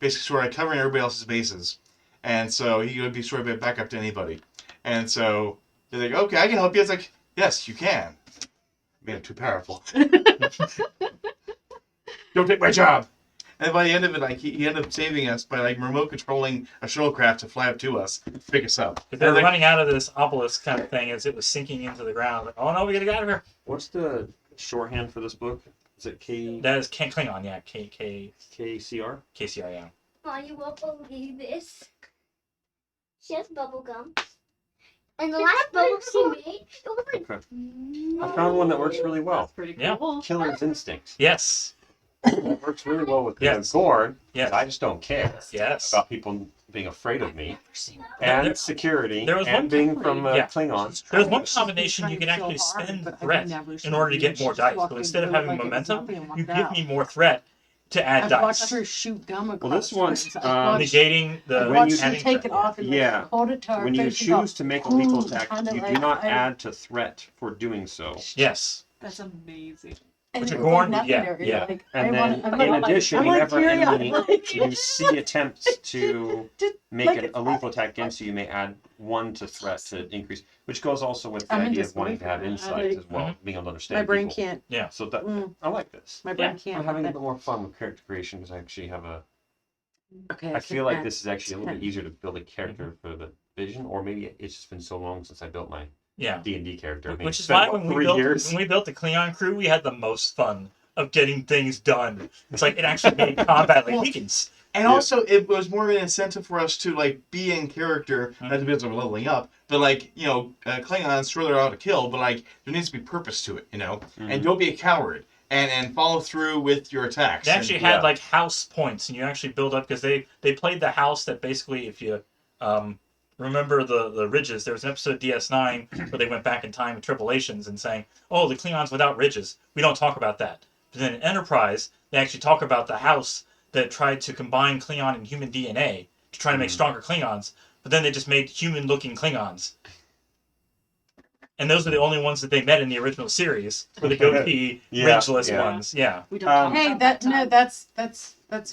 basically sort of covering everybody else's bases, and so he would be sort of a backup to anybody, and so they're like, okay, I can help you. It's like, yes, you can. Man, too powerful. Don't take my job. And by the end of it, like he ended up saving us by like remote controlling a shuttlecraft to fly up to us, pick us up. If they were running out of this obelisk kind of thing as it was sinking into the ground, like, oh no, we gotta get out of here. What's the shorthand for this book? Is it That is Klingon, yeah. KCR? KCR, yeah. Oh, you won't believe this. She has bubble gum. And the last bubble she made, it was like. Okay. I found one that works really well. That's pretty Yeah. cool. Killer's Instinct. Yes. It works really well with Yes. Gorn. Yes. I just don't care Yes. about people being afraid of me. There- And security. there was and one being from yeah. Klingon. There's one combination you can actually spend threat in order to get more dice. So instead of having momentum, you give me more threat to add I've dice. watched her shoot gum across. Well, this one, things. I've watched- Negating the I've when watched you- her adding take threat. it off and Yeah. like, hold it to her When you face and go, choose to make a lethal "Ooh," attack, kinda you do like, not I- add to threat for doing so. Yes. That's amazing. and Which it's are Gorn, nothing yeah, to her. yeah. Like, And I then, wanna- I'm in like- addition, I'm like whenever teary-eyed, like- you see attempts to Just make like a lethal attack against you, you may add 1 to threat to increase, which goes also with the I'm in idea of wanting disbelief to have right now. insight Like- as well, being able to understand my brain people. can't. Yeah. So that I like this. My brain Yeah. can't. I'm having a with bit more fun with character creation because I actually have a. it. Okay. I feel can like add this is actually a little 10. bit easier to build a character for the vision, or maybe it's just been so long since I built my Yeah. D&D character. I mean, Which is it's been, why what, when we 3 built years? when we built the Klingon crew, we had the most fun of getting things done. It's like it actually made combat like we can. And Yeah. also, it was more of an incentive for us to like be in character, not to be able to leveling up, but like Klingons sure they're out to kill, but like there needs to be purpose to it, and don't be a coward, and follow through with your attacks. They actually yeah. had like house points, and you actually build up because they played the house that basically, if you remember the ridges, there was an episode of DS9 where they went back in time in Tribulations and saying, "Oh, the Klingons without ridges. We don't talk about that." But then in Enterprise, they actually talk about the house that tried to combine Klingon and human DNA to try to make stronger Klingons, but then they just made human-looking Klingons. And those are the only ones that they met in the original series, were the goatee, Yeah, ridgeless yeah. ones. Yeah. We don't Um, talk Hey, about that no, time. that's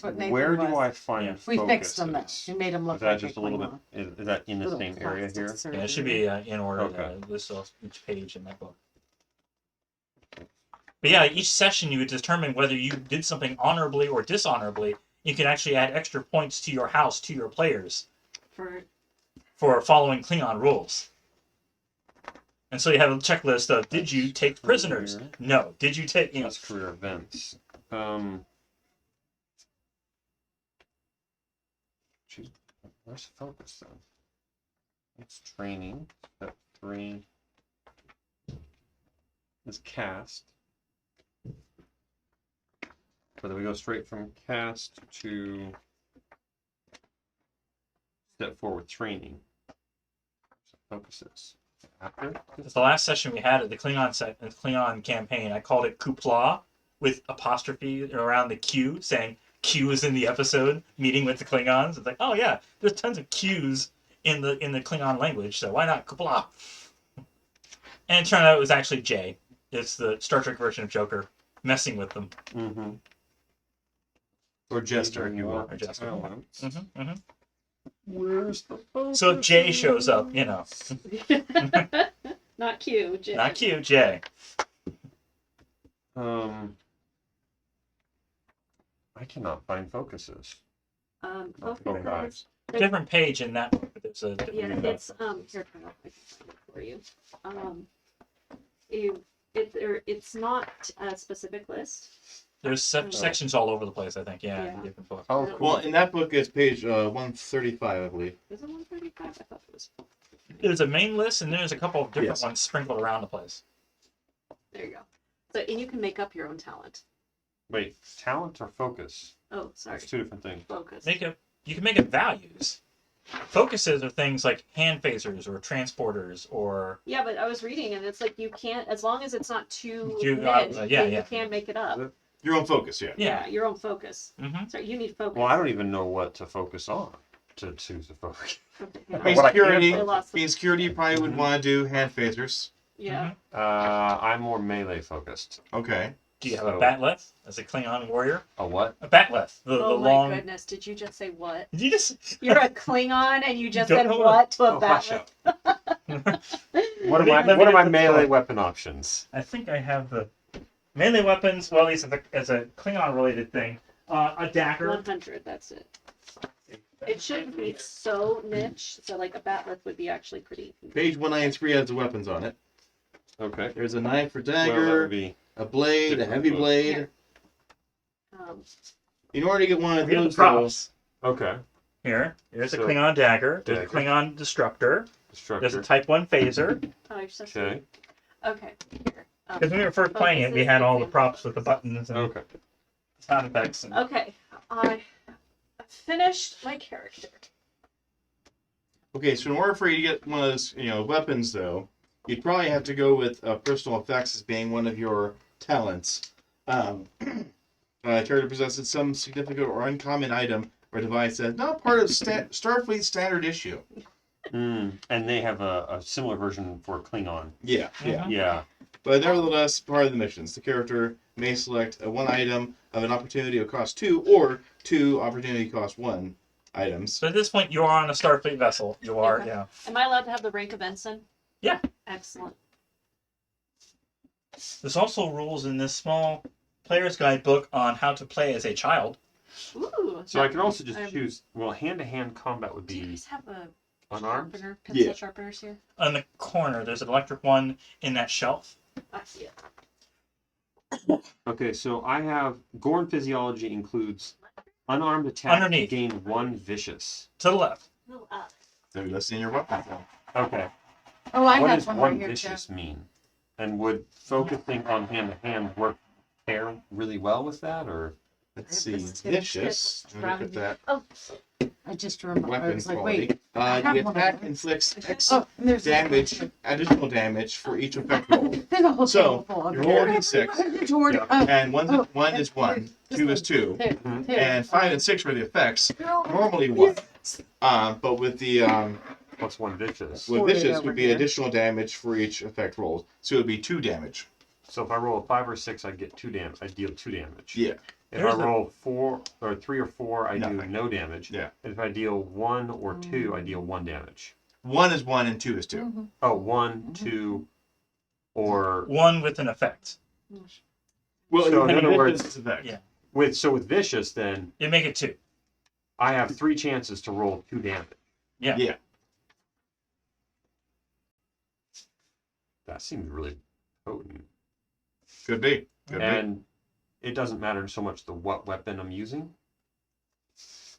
what Nathan Where was. do I find Yeah. We fixed them though. focuses? We made them look Is that like just a a little bit? Klingon. Is that in the Little same area plastic here? surgery. Yeah, it should be in order. Okay. List off each page in that book. But yeah, each session you would determine whether you did something honorably or dishonorably. You can actually add extra points to your house to your players for following Klingon rules. And so you have a checklist of: did you take prisoners? Here. No. Did you take? That's career events. Geez, where's the focus then? It's training. Step 3 is cast. So then we go straight from cast to step 4 with training. So focuses. After. Because the last session we had at the Klingon campaign, I called it Kupla, with apostrophe around the Q, saying Q is in the episode, meeting with the Klingons. It's like, oh yeah, there's tons of Qs in the Klingon language, so why not blah? And it turned out it was actually J. It's the Star Trek version of Joker messing with them. Mm-hmm. Or Jester, if you will. Or Jester. Where's the focus? So if J shows up, you know. Not Q, J. Not Q, J. I cannot find focuses. Focus Oh, God. is- Different page in that book, but there's a different Yeah, it's here. Kyle, I can find it for you. It's not a specific list. There's sections all over the place, I think. Yeah, Yeah. in different books. Oh, Well, in that book, it's page 135, I believe. Is it 135? I thought it was. There's a main list, and there's a couple of different Yes. ones sprinkled around the place. There you go. So, and you can make up your own talent. Wait, talent or focus? Oh, sorry. It's two different things. Focus. You can make it values. Focuses are things like hand phasers or transporters or Yeah, but I was reading and it's like you can't, as long as it's not too You- niche, yeah, then yeah. you can make it up. Your own focus, yeah. yeah. Your own focus. Mm-hmm. Sorry, you need focus. Well, I don't even know what to focus on to choose a focus. Okay, Being What I security, I lost being security, you probably would want to do hand phasers. Yeah. I'm more melee focused. Okay. Do you have a So- batleth as a Klingon warrior? A what? A batleth, the Oh my long. goodness! Did you just say what? Did you just? You're a Klingon and you just Don't said know what to a Oh, hush battle? up. What What are my melee weapon options? I think I have the melee weapons. Well, at least as a Klingon related thing, a dagger. 100. That's it. It shouldn't be so niche. So like a batleth would be actually pretty. Page 193 has the weapons on it. Okay. There's a knife or Well, that dagger, would be a blade, a different heavy book. blade. Here. Um, In order to get one of Here's the those, though, props. okay. Here's a So, Klingon dagger. There's a dagger. Klingon destructor. There's a Destructor. Type 1 phaser. oh, you're so sweet. Okay. Okay. Here. Because when we were first playing it, we had all the props with the buttons and Okay. sound effects. And Okay. I finished my character. okay, so in order for you to get one of those, weapons, though, you'd probably have to go with personal effects as being one of your talents. Character possesses some significant or uncommon item or device that's not part of Starfleet standard issue. And they have a similar version for Klingon. Yeah, yeah. Mhm. Yeah. But nevertheless, part of the missions, the character may select one item of an opportunity of cost 2 or 2 opportunity cost 1 items. So at this point, you are on a Starfleet vessel. You are, Okay. yeah. Am I allowed to have the rank of ensign? Yeah. Excellent. There's also rules in this small player's guide book on how to play as a child. Ooh. So I could also just I'm- choose. Well, hand-to-hand combat would Do you be guys have a unarmed. sharpener, pencil Yeah. sharpeners here? On the corner, there's an electric one in that shelf. I see it. Okay, so I have Gorn physiology includes unarmed attack Underneath. gain 1 vicious. To the left. Oh, up. They're listing your weapons. Though. Okay. Oh, I What have does one 1 right here too. vicious mean? And would focusing on hand-to-hand work pair really well with that, or? Let's I see. have this tip. Vicious. It's Look at rounded. that. I just remember. I Weapon was like, quality. wait. I have The one of attack those. inflicts X Oh, and there's additional damage for each effect roll. There's a whole So, table full of you're it. rolling d6. Jordan, And one oh, is 1, this 2 is one. 2, Here, here. and 5 and 6 for the effects. Normally 1. But with the What's 1 vicious? with Put it vicious over would be here. additional damage for each effect roll. So it would be 2 damage. So if I roll a 5 or 6, I get 2 damage. I deal 2 damage. Yeah. If Here's I the- roll 4 or 3 or 4, I do Nothing. no damage. Yeah. And if I deal 1 or 2, I deal 1 damage. 1 is 1 and 2 is 2. Mhm. Oh, 1, 2, or One with an effect. Well, So, in I mean, other vicious words- is effect. Yeah. with vicious, then You make it 2. I have 3 chances to roll 2 damage. Yeah. Yeah. That seems really potent. Could be. Could be. And it doesn't matter so much what weapon I'm using.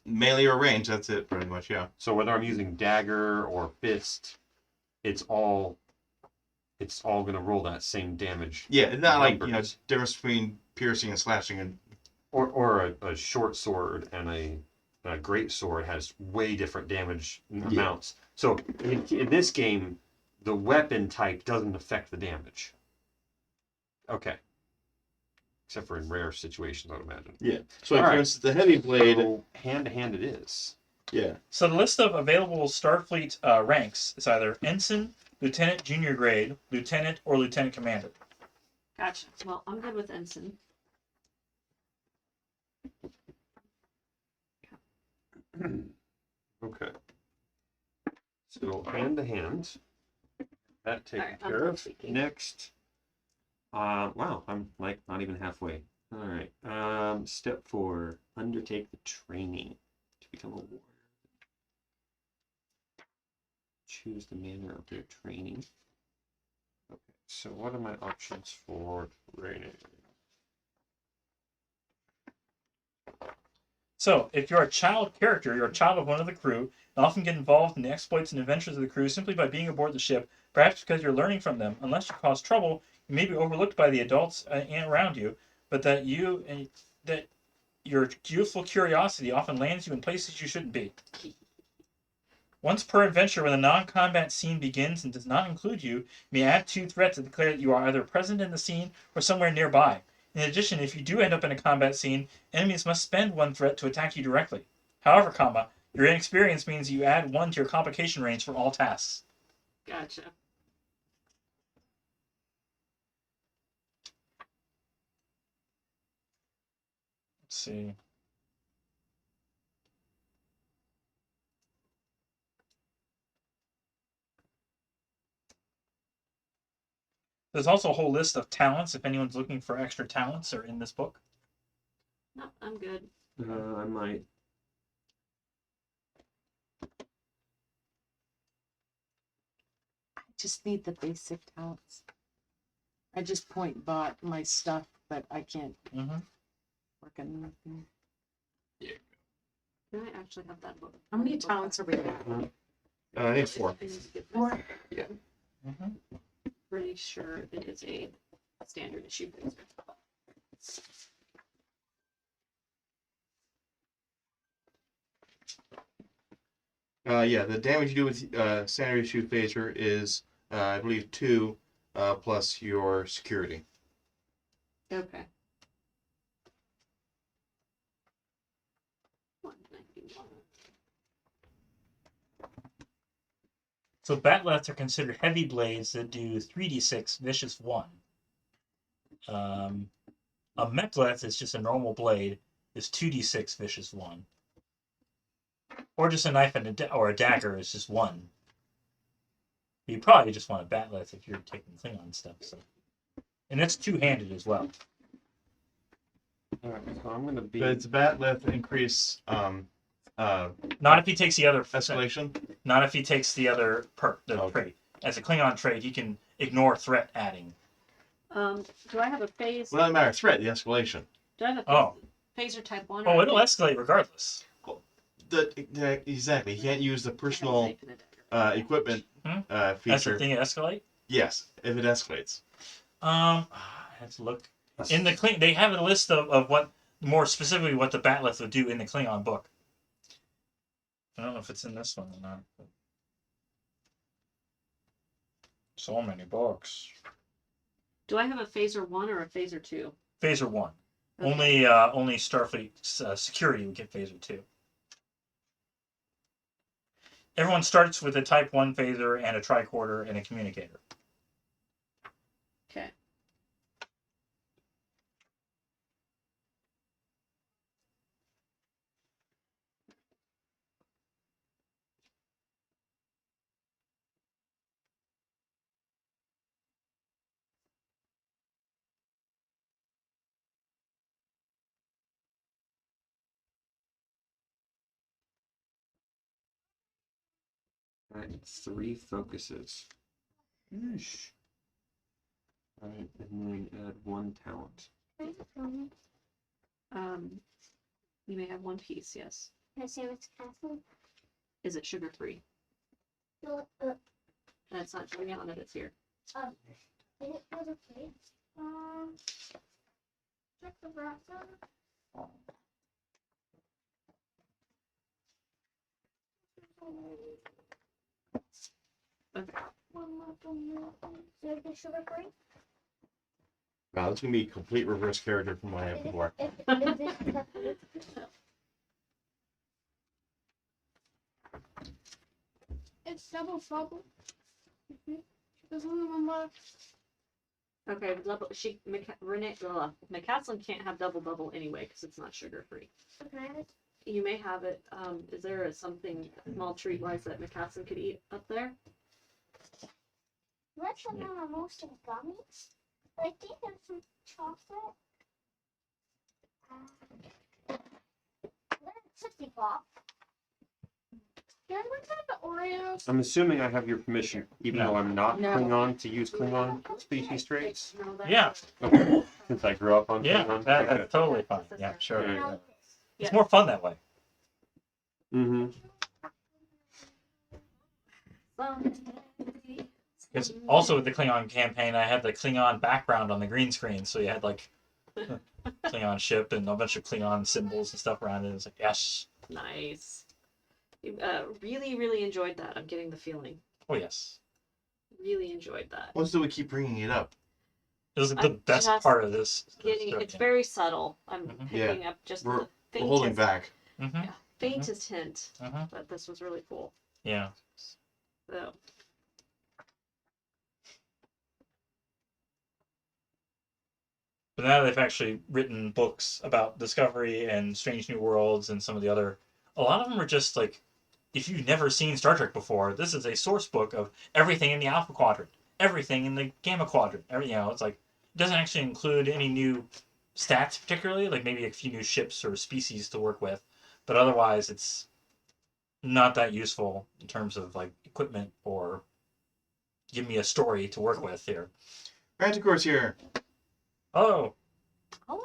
Melee or range, that's it pretty much, yeah. So whether I'm using dagger or fist, it's all gonna roll that same damage. Yeah, it's not like, Numbers. difference between piercing and slashing and Or a short sword and a great sword has way different damage amounts. So in this game, the weapon type doesn't affect the damage. Okay. except for in rare situations, I'd imagine. Yeah. So, like, All for right. instance, the heavy blade. So, hand to hand, it is. Yeah. So the list of available Starfleet ranks is either ensign, lieutenant junior grade, lieutenant, or lieutenant commander. Gotcha. Well, I'm good with ensign. Okay. So hand to hand, that taken Alright, I'm care done of. speaking. Next, wow, I'm like not even halfway. All right. Step 4: undertake the training to become a warrior. Choose the manner of their training. Okay. So what are my options for training? So, if you're a child character, you're a child of one of the crew, and often get involved in the exploits and adventures of the crew simply by being aboard the ship, perhaps because you're learning from them. Unless you cause trouble, you may be overlooked by the adults around you, but that your youthful curiosity often lands you in places you shouldn't be. Once per adventure, when the non-combat scene begins and does not include you, you may add 2 threats to declare that you are either present in the scene or somewhere nearby. In addition, if you do end up in a combat scene, enemies must spend 1 threat to attack you directly. However, your inexperience means you add 1 to your complication range for all tasks. Gotcha. Let's see. There's also a whole list of talents if anyone's looking for extra talents are in this book. No, I'm good. I might. I just need the basic talents. I just point bought my stuff, but I can't Mm-hmm. work on anything. Can I actually have that book? How many talents are we at? I need 4. I need to get 4? this. Mm-hmm. Pretty sure it is a standard issue phaser. Yeah, the damage you do with standard issue phaser is, I believe, 2 plus your security. Okay. 191. So batleths are considered heavy blades that do 3d6 vicious 1. A mechleth is just a normal blade, is 2d6 vicious 1. Or just a knife and or a dagger is just 1. You probably just want a batleth if you're taking Klingon stuff. So. And it's 2-handed as well. All right. So I'm gonna be. But it's batleth increase Not if he takes the other escalation. Not if he takes the other Okay. trait. As a Klingon trait, he can ignore threat adding. Do I have a phase? Well, it doesn't matter. Threat, the escalation. Do I have a Oh. phaser type 1? Oh, or it'll escalate regardless. Exactly. He can't use the I have a personal knife and a dagger. equipment That's the feature. thing, escalate. Yes, if it escalates. I have to look in the Kling. They have a list of what more specifically what the batleth would do in the Klingon book. I don't know if it's in this one or not. But... So many books. Do I have a phaser 1 or a phaser 2? Phaser 1. Okay. Only Starfleet security would get phaser 2. Everyone starts with a Type 1 phaser and a tricorder and a communicator. Okay. All right. 3 focuses. Yeesh. All right, and then add 1 talent. You may have 1 piece, yes. Can I say it's Castle? Is it sugar free? No, And it's not showing on it, it's here. is it sugar free? Check the browser. Okay. One more. Is it sugar free? Wow, that's gonna be a complete reverse character from what I had before. It's double bubble. There's only one left. Okay, McCaslin can't have double bubble anyway because it's not sugar free. Can I have it? You may have it. Is there something small treat wise that McCaslin could eat up there? Let's put on most of the gummies. I think there's some chocolate. Tootsie Pop. Can we have the Oreos? I'm assuming I have your permission, even No. though I'm not No. Klingon, to use Klingon species traits. No, that's Yeah. Okay. Since I grew up on Yeah, Klingon. that's totally fine. Yeah, sure. Yeah. Now this. It's more fun that way. Mm-hmm. Because also with the Klingon campaign, I had the Klingon background on the green screen, so you had like Klingon ship and a bunch of Klingon symbols and stuff around it. It's like, yes. Nice. Really, really enjoyed that. I'm getting the feeling. Oh, yes. Really enjoyed that. What's do we keep bringing it up? It was the I'm best just part of this. It's very subtle. I'm Mhm. picking up just We're the faintest, holding back. Mm-hmm. faintest hint. Mhm. But this was really cool. Yeah. So But now they've actually written books about Discovery and Strange New Worlds and some of the other. A lot of them are just like, if you've never seen Star Trek before, this is a source book of everything in the Alpha Quadrant, everything in the Gamma Quadrant. It's like it doesn't actually include any new stats particularly, like maybe a few new ships or species to work with, but otherwise it's not that useful in terms of like equipment or give me a story to work with here. Manticore's here. Oh. hello.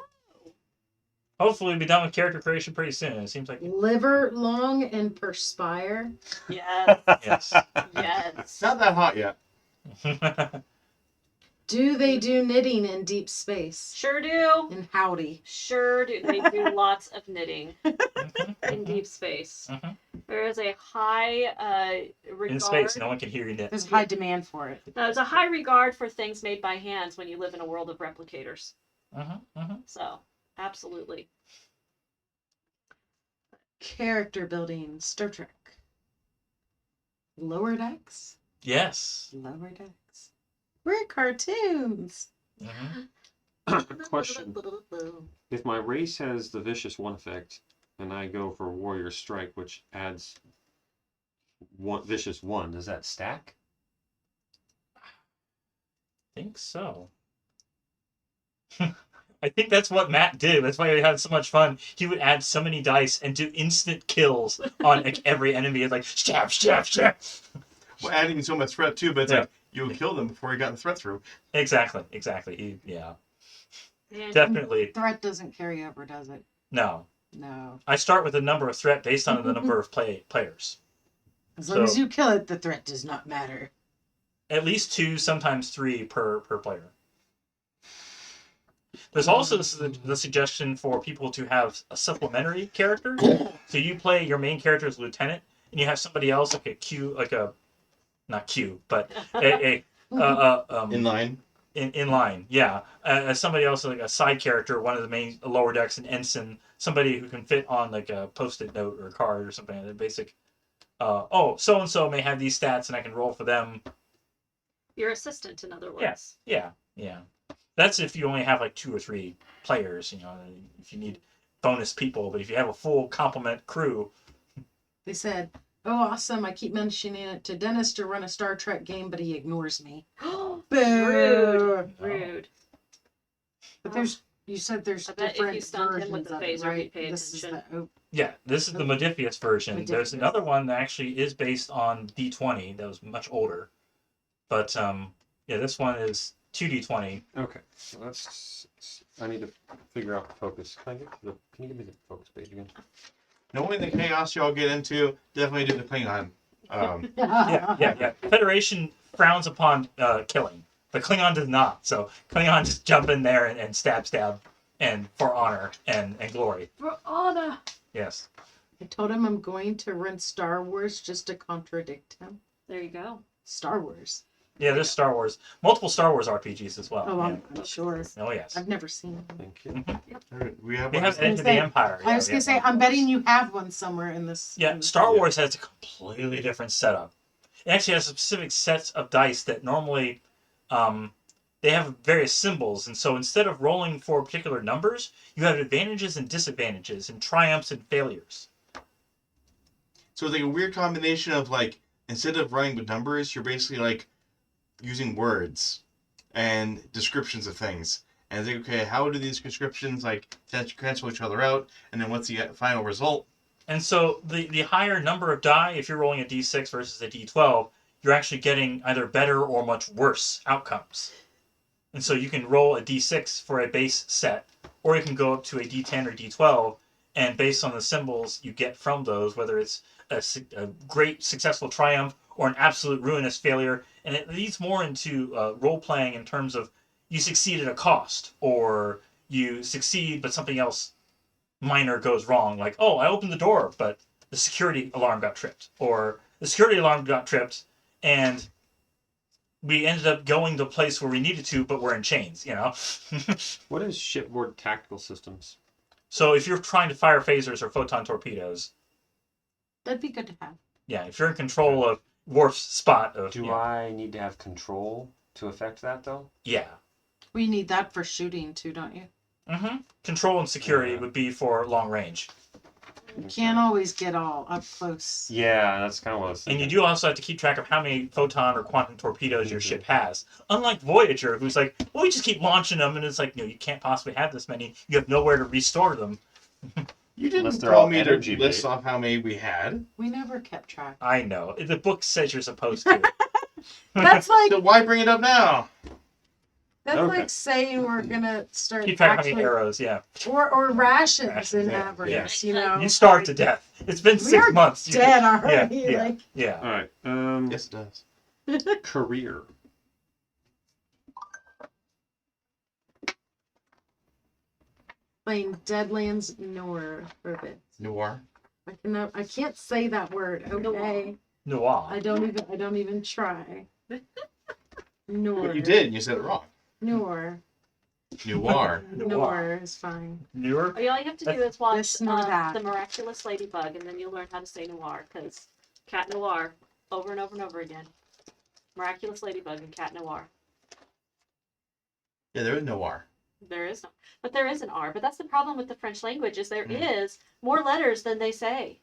Hopefully, we'll be done with character creation pretty soon. It seems like Liver long and perspire. Yes. yes. Yes. It's not that hot yet. Do they do knitting in deep space? Sure do. And howdy. Sure do. They do lots of knitting in deep space. Mhm. There is a high regard. In space, no one can hear you knit. There's high demand for it. There's a high regard for things made by hands when you live in a world of replicators. So, absolutely. Character building, Star Trek. Lower Decks? Yes. Lower Decks. We're cartoons. Question. If my race has the Vicious 1 effect, and I go for Warrior Strike, which adds Vicious 1, does that stack? I think so. I think that's what Matt did. That's why he had so much fun. He would add so many dice and do instant kills on like, every enemy. It's like, stab, stab, stab. Well, adding so much threat too, but it's Yeah. like you would kill them before he got the threat through. Exactly. And Definitely. Threat doesn't carry over, does it? No. No. I start with a number of threat based on the number of players. As long as So- you kill it, the threat does not matter. At least 2, sometimes 3 per player. There's also the suggestion for people to have a supplementary character. So you play your main character as Lieutenant, and you have somebody else like a Q, not Q, but In line. in line, yeah. As somebody else like a side character, one of the main lower decks, an ensign, somebody who can fit on like a post-it note or a card or something. The basic. So and so may have these stats, and I can roll for them. your assistant, in other words. Yeah. That's if you only have like 2 or 3 players, if you need bonus people. But if you have a full complement crew, They said, oh, awesome. I keep mentioning it to Dennis to run a Star Trek game, but he ignores me. Rude. Boo. Rude. But you said there's I bet if different you stunned him versions with the of it, phaser, right? he'd pay This is attention. yeah, this is the Modifius version. There's Modifius. another one that actually is based on D20 that was much older. But this one is 2D20. Okay, so I need to figure out the focus. Can you give me the focus page again? Knowing the chaos y'all get into, definitely do the Klingon. Yeah. Federation frowns upon killing. The Klingon does not. So Klingon just jump in there and stab, and for honor and glory. For honor. Yes. I told him I'm going to run Star Wars just to contradict him. There you go. Star Wars. Yeah, there's Star Wars, multiple Star Wars RPGs as well. Oh, yeah. I'm sure. Oh yes. I've never seen it. Thank you. We have We one. have gonna Edge of say- the Empire. I was we gonna have say, one of I'm those. betting you have one somewhere in this. Yeah, in this- Star Wars has a completely different setup. It actually has specific sets of dice that normally they have various symbols, and so instead of rolling for particular numbers, you have advantages and disadvantages, and triumphs and failures. So it's like a weird combination of like, instead of running with numbers, you're basically like using words and descriptions of things. And think, okay, how do these descriptions like cancel each other out? And then what's the final result? And so the higher number of die, if you're rolling a d6 versus a d12, you're actually getting either better or much worse outcomes. And so you can roll a d6 for a base set, or you can go up to a d10 or d12, and based on the symbols you get from those, whether it's a great successful triumph or an absolute ruinous failure, and it leads more into role playing in terms of you succeed at a cost, or you succeed but something else minor goes wrong, like, oh, I opened the door but the security alarm got tripped, or the security alarm got tripped and we ended up going to a place where we needed to, but we're in chains, you know? What is shipboard tactical systems? So if you're trying to fire phasers or photon torpedoes, That'd be good to have. yeah, if you're in control of Worf's spot of, Do yeah, I need to have control to affect that though? yeah. We need that for shooting too, don't you? Mm-hmm. Control and security Yeah. would be for long range. You can't always get all up close. Yeah, that's kind of what I was And thinking. you do also have to keep track of how many photon or quantum torpedoes your ship has. Unlike Voyager, who's like, well, we just keep launching them, and it's like, no, you can't possibly have this many. You have nowhere to restore them. You Unless didn't they're tell all me to energy list based. off how many we had. We never kept track. I know. The book says you're supposed to. That's like So why bring it up now? Okay. saying we're gonna start Keep track of how actually, many arrows, yeah. or rations Rations, in yeah. Avernus, Yeah. you know. You starve to death. It's been 6 We're months. dead already. Yeah, yeah. Like Yeah. All right. Yes, it does. Career. playing Deadlands Noir for a bit. Noir. I can't say that word, okay? Noir. I don't even try. Noir. But you did, and you said it wrong. Noir. Noir. Noir is fine. Newer? All you have to do is watch This nor that. The Miraculous Ladybug, and then you'll learn how to say noir, because Cat Noir, over and over and over again. Miraculous Ladybug and Cat Noir. Yeah, there is noir. There is no, but there is an R. But that's the problem with the French language, is there Mm. is more letters than they say.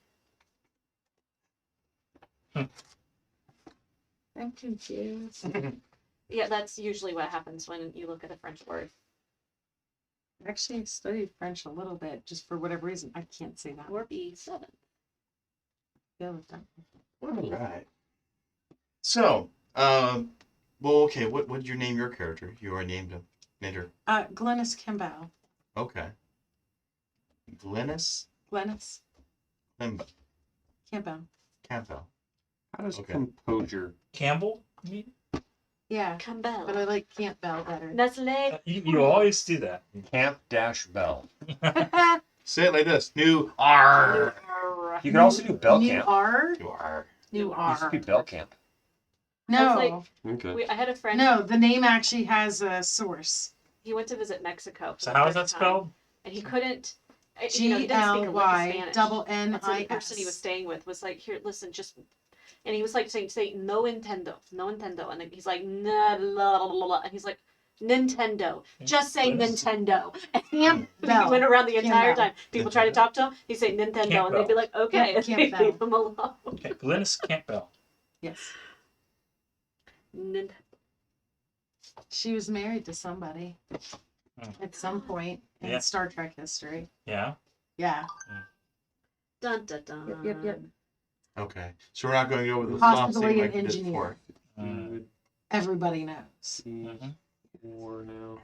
I'm confused. Yeah, that's usually what happens when you look at a French word. Actually, I studied French a little bit, just for whatever reason. I can't say that Or B7. the other time. All right. So, well, okay. What did you name your character? You already named him. Named her. Glennis Campbell. Okay. Glennis Glennis Campbell. Campbell. How does Okay. composure? Campbell? You mean? Yeah, Campbell. but I like Campbell better. Nestle. You always do that. Camp dash bell. Say it like this. New R. You can also do bell New camp. R. New R. New It used to R. be bell camp. No, Okay. I had a friend. no, the name actually has a source. He went to visit Mexico. For So the how is first that time, spelled? And he couldn't. He G didn't speak a L lick of Y Spanish. double N And so I the person he was S. staying with was like, "Here, listen, just," and he was like saying, "Say no Nintendo, no Nintendo," and he's like, "Nah, la, la, la, la," and he's like, "Nintendo, just say Yes. Nintendo." And he Campbell. went around the entire Campbell. time. People try to talk to him, he'd say Nintendo, and they'd be like, "Okay," and they Campbell. leave him alone. Okay, Glennis Campbell. Yes, Nintendo. she was married to somebody at some point in Yeah. Star Trek history. Yeah. Yeah. Dun dun dun. Yep. Okay. So we're not going to go with the Possibly same an like we did engineer. before. Mm. Everybody knows. See Mhm. war now.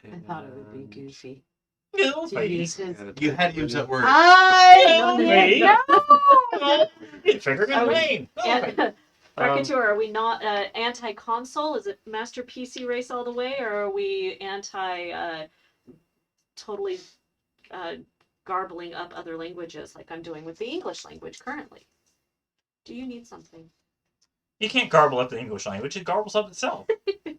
I thought it would be goofy. Good to use his. You had to use that word. I Wait. didn't know. You figured I it was- Wayne. And, Raconteur, are we not anti-console? Is it Master PC Race all the way, or are we anti totally garbling up other languages like I'm doing with the English language currently? Do you need something? You can't garble up the English language. It garbles up itself.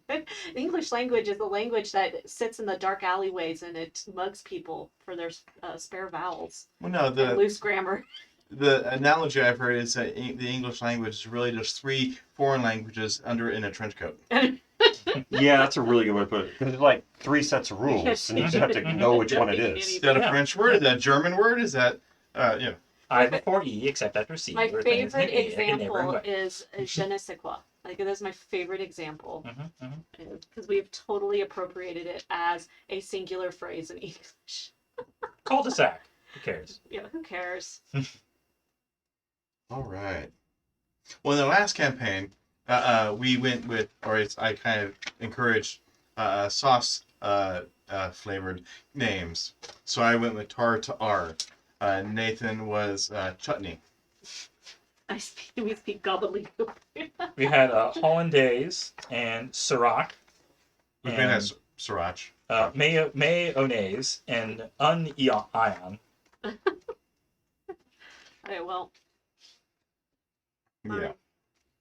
The English language is the language that sits in the dark alleyways and it mugs people for their spare vowels Well, no, and loose grammar. the analogy I've heard is that the English language is really just 3 foreign languages in a trench coat. Yeah, that's a really good way to put it. Because it's like 3 sets of rules, and you just have to know which one it is. Is that a Yeah. French word? Is that a German word? Is that, yeah. I before E, except after C. My where things favorite need E, like a neighboring example way. is je ne sais quoi. Like, that's my favorite example. Mhm. Because we've totally appropriated it as a singular phrase in English. Cul-de-sac. Who cares? Yeah, who cares? All right. Well, in the last campaign, we went with, I kind of encouraged sauce flavored names. So I went with tar to R. Nathan was chutney. We speak gobbledygook. We had hollandaise and Sriracha. We've been at sriracha. Mayonnaise and ion. Okay, well, Yeah.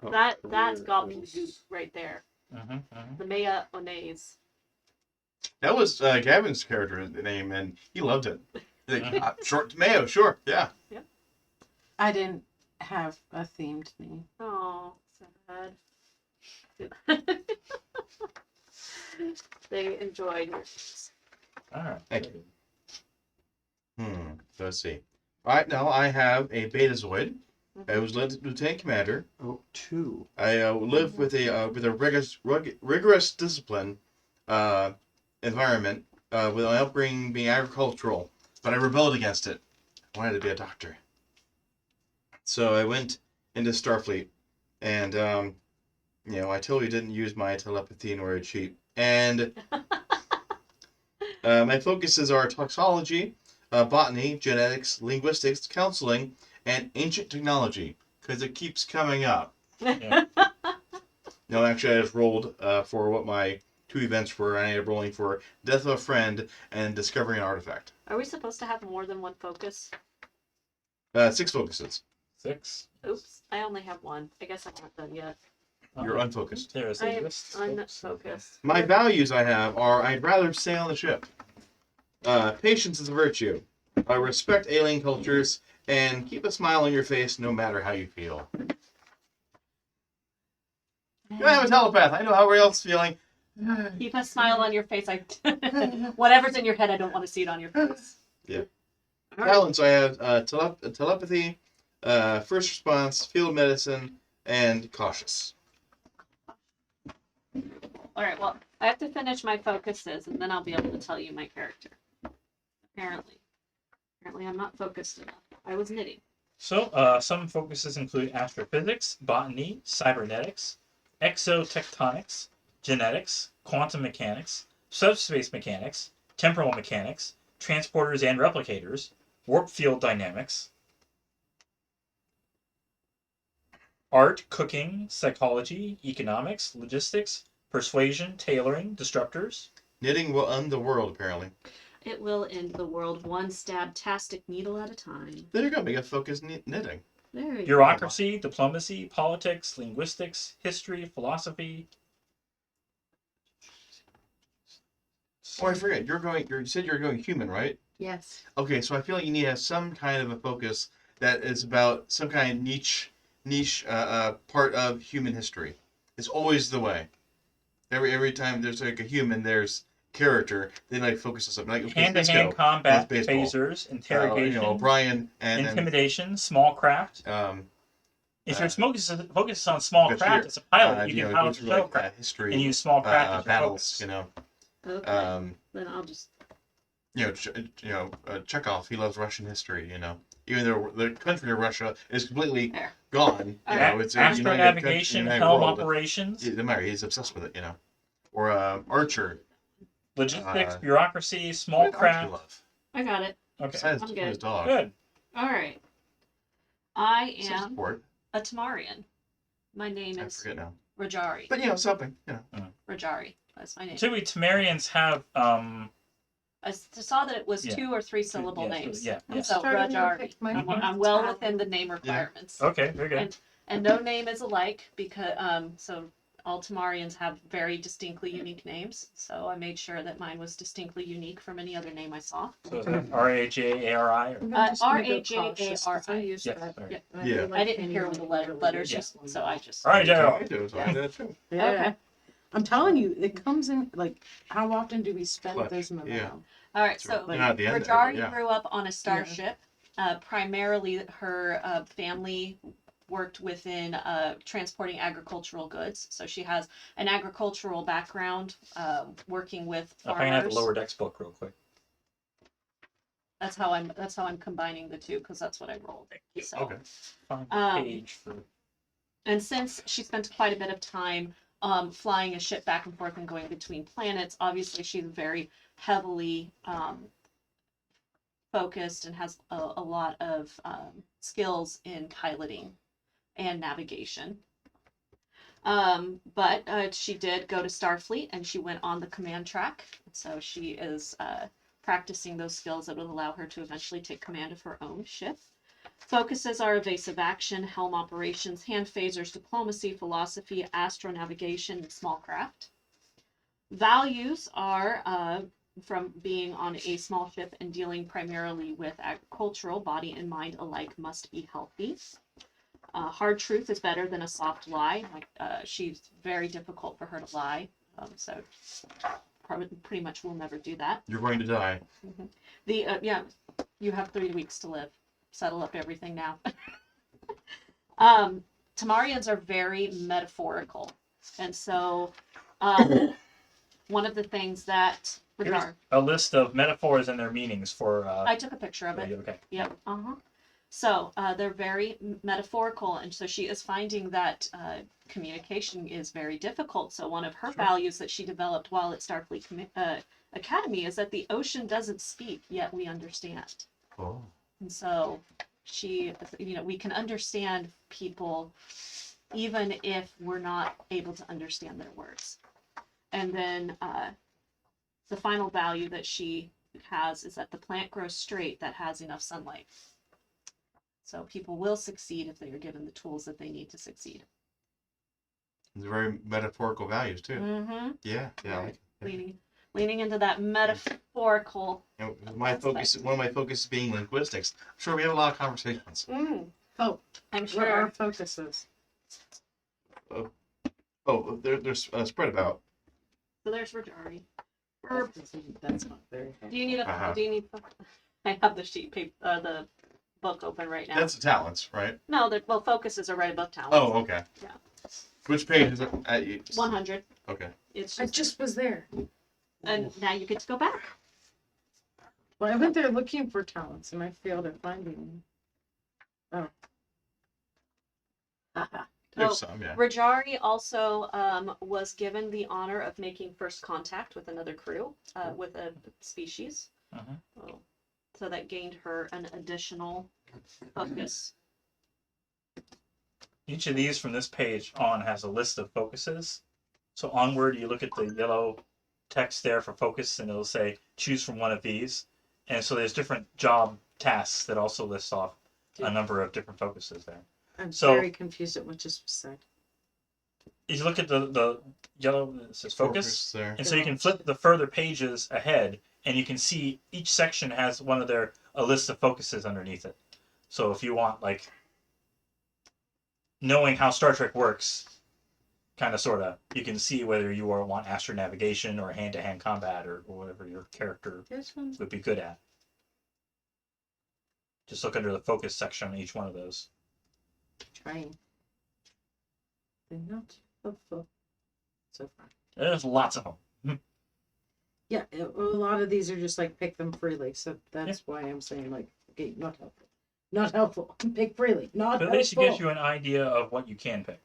that's gobbledygook right there. Mm-hmm. The mayonnaise. That was Gavin's character name, and he loved it. Like, short mayo, sure, yeah. I didn't have a themed name. Oh, sad. They enjoyed yours. All right. Thank you. So let's see. Right now, I have a Betazoid. I was Lieutenant Commander. Oh, 2. I live with a rigorous discipline environment with my upbringing being agricultural, but I rebelled against it. I wanted to be a doctor. So I went into Starfleet, and I totally didn't use my telepathy in order to cheat. And my focuses are toxology, botany, genetics, linguistics, counseling, and ancient technology, because it keeps coming up. Yeah. No, actually, I just rolled for what my 2 events were. I ended up rolling for Death of a Friend and Discovering an Artifact. Are we supposed to have more than one focus? 6 focuses. 6. Oops, I only have one. I guess I'm not done yet. You're unfocused. There's I a am list. unfocused. My values I have are I'd rather stay on the ship. Patience is a virtue. Respect alien cultures and keep a smile on your face no matter how you feel. I'm a telepath. I know how everyone else is feeling. Keep a smile on your face. Whatever's in your head, I don't want to see it on your face. Yeah. All right. Talents I have telepathy, first response, field medicine, and cautious. All right. Well, I have to finish my focuses, and then I'll be able to tell you my character. Apparently, I'm not focused enough. I was knitting. So, some focuses include astrophysics, botany, cybernetics, exotectonics, genetics, quantum mechanics, subspace mechanics, temporal mechanics, transporters and replicators, warp field dynamics, art, cooking, psychology, economics, logistics, persuasion, tailoring, disruptors. Knitting will end the world, apparently. It will end the world one stab-tastic needle at a time. There you go. We got focused knitting. There you go. Bureaucracy, diplomacy, politics, linguistics, history, philosophy. Oh, I forget. You said you're going human, right? Yes. Okay, so I feel like you need to have some kind of a focus that is about some kind of niche part of human history. It's always the way. Every time there's like a human, there's character. They like focus on something. Like okay, Hand-to-hand combat, That's baseball. phasers, interrogation, O'Brien and intimidation, small craft. If you're focused on small but craft you're, as a pilot, you can go pilot through, shuttle like, craft history, and use small craft as your battles. focus. Okay. Then I'll just. Chekhov. He loves Russian history. Even though the country of Russia is completely There. gone. It's a united country, Astronavigation, united helm world. operations, It doesn't matter. He's obsessed with it. Or Archer. logistics, bureaucracy, What small did Archer craft. love? I got it. Okay, Besides I'm his good. dog. good. All right. I Some am support. a Tamarian. My name I is forget now. Rajari. But something. Rajari. That's my name. So we Tamarians have I saw that it was Yeah. 2 or 3 syllable yeah, names. yeah. I'm So starting to Rajari. pick my Mhm. I'm well within the name requirements. Okay, very good. And And no name is alike because so all Tamarians have very distinctly unique names. So I made sure that mine was distinctly unique from any other name I saw. So is that R-A-J-A-R-I? Or... I'm just gonna go R-A-J-A-R-I. cautious, 'cause I used Yeah, that. sorry. I Yeah. feel like I didn't hear anyone with the really letters, uses one. so I just. All right, So Joe. I do. So I did that too. Yeah. Okay. I'm telling you, it comes in, like, how often do we spend Clutch, those memento? yeah. All right, so You're not at the end there, Rajari but yeah. grew up on a starship. Primarily, her family worked within transporting agricultural goods. So she has an agricultural background, working with If I can have the farmers. lower decks book real quick. That's how I'm combining the two because that's what I rolled. So, Okay. Find the Um, page for... and since she spent quite a bit of time flying a ship back and forth and going between planets, obviously she's very heavily focused and has a lot of skills in piloting and navigation. But she did go to Starfleet and she went on the command track. So she is practicing those skills that will allow her to eventually take command of her own ship. Focuses are evasive action, helm operations, hand phasers, diplomacy, philosophy, astronavigation, and small craft. Values are from being on a small ship and dealing primarily with agricultural, body and mind alike must be healthy. Hard truth is better than a soft lie. She's very difficult for her to lie, so pretty much will never do that. You're going to die. Yeah, you have 3 weeks to live. Settle up everything now. Tamarians are very metaphorical, and so one of the things that Here's a list of metaphors and their meanings for... I took a picture of it. Okay. Yep. So they're very metaphorical, and so she is finding that communication is very difficult. So one of her values that she developed while at Starfleet Academy is that the ocean doesn't speak, yet we understand. Oh. And so we can understand people even if we're not able to understand their words. And then the final value that she has is that the plant grows straight that has enough sunlight. So people will succeed if they are given the tools that they need to succeed. They're very metaphorical values too. Mm-hmm. Yeah. Yeah. Leaning into that metaphorical. One of my focuses being linguistics. I'm sure we have a lot of conversations. Oh, I'm what are our sure. focuses? Oh, there's spread about. So there's Rajari. That's not very helpful. Do you need Uh-huh. I have the sheet paper, the book open right now. That's the talents, right? No, focuses are right above talents. Oh, okay. Yeah. Which page is it? 100. Okay. It's I just was there. and now you get to go back. Well, I went there looking for talents and I failed at finding them. Oh. There's Oh, some, yeah. Rajari also was given the honor of making first contact with another crew, with a species. Uh-huh. So that gained her an additional focus. Each of these from this page on has a list of focuses. So onward, you look at the yellow text there for focus, and it'll say choose from one of these. And so there's different job tasks that also list off a number of different focuses there. I'm So- very confused at what just was said. You look at the yellow that says focus, there. and so you can flip the further pages ahead, and you can see each section has one of a list of focuses underneath it. So if you want, like, knowing how Star Trek works, kind of, sort of, you can see whether you want astronavigation or hand-to-hand combat or whatever your character This one? would be good at. Just look under the focus section on each one of those. Trying. They're not helpful so far. There's lots of them. Yeah, a lot of these are just like pick them freely. So that's why I'm saying, like, okay, not helpful. Not helpful. Pick freely. Not But at helpful. least it gives you an idea of what you can pick.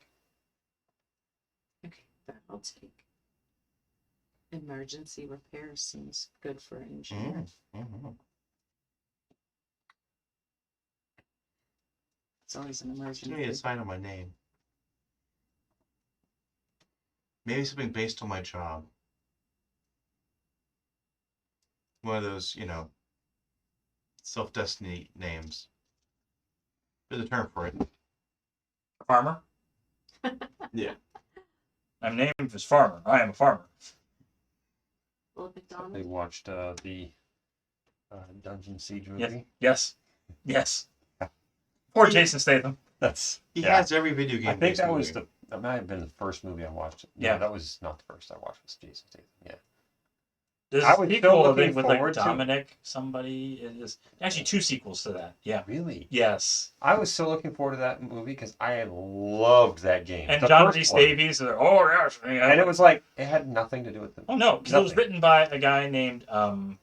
Okay, that I'll take. Emergency repair seems good for an engineer. Mm-hmm. It's always an I need a emergency. sign on my name. Maybe something based on my job. One of those, self-destiny names. There's a term for it. Farmer. Yeah. I'm named as Farmer. I am a farmer. Will McDonald. They watched the Dungeon Siege movie. Yes. Poor Jason Statham. That's He yeah. has every video game. I think that was that might have been the first movie I watched. Yeah. No, that was not the first I watched. Was Jason Statham. Yeah. There's I a was sequel, still I looking think, with like forward to- Dominic. Somebody is actually 2 sequels to that. Yeah. Really? Yes. I was so looking forward to that movie because I loved that game. And The John first Rhys one. Davies. Oh yes. And it was like it had nothing to do with them. Oh no, because it was Nothing. written by a guy named Uwe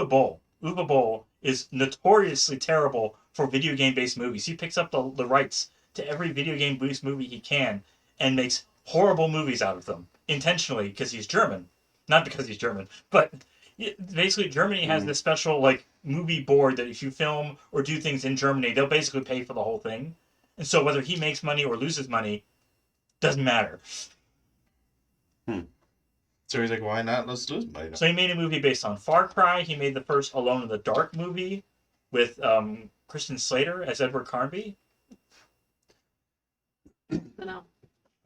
Boll. Uwe Boll is notoriously terrible for video game based movies. He picks up the rights to every video game based movie he can and makes horrible movies out of them intentionally because he's German, not because he's German, but basically Germany has this special like movie board that if you film or do things in Germany, they'll basically pay for the whole thing, and so whether he makes money or loses money doesn't matter. So he's like, why not? Let's do it. So he made a movie based on Far Cry. He made the first Alone in the Dark movie with Kristen Slater as Edward Carnby. No.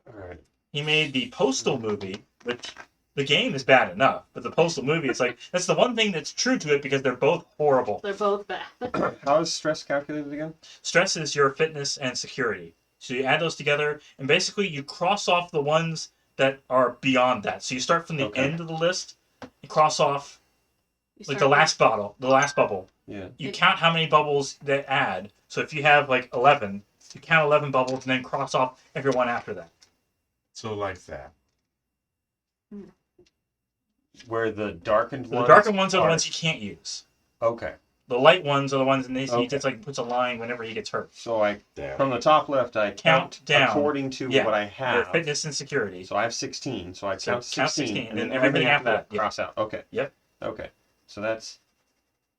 All right. He made the Postal movie, which the game is bad enough, but the Postal movie, it's like, that's the one thing that's true to it because they're both horrible. They're both bad. How is stress calculated again? Stress is your fitness and security. So you add those together, and basically you cross off the ones that are beyond that. So you start from the Okay. end of the list, and cross off You like start the last bubble. Yeah. You count how many bubbles that add. So if you have like 11, you count 11 bubbles and then cross off every one after that. So like that. Where the darkened The ones. darker ones are the ones you can't use. Okay. The light ones are the ones, and he Okay. just like puts a line whenever he gets hurt. So I There. from the top left I count down. according to Yeah. what I Your have. fitness and security. So I have 16. So I So count 16, and then and everything after that yeah. cross out. Okay. Yep. Okay. So that's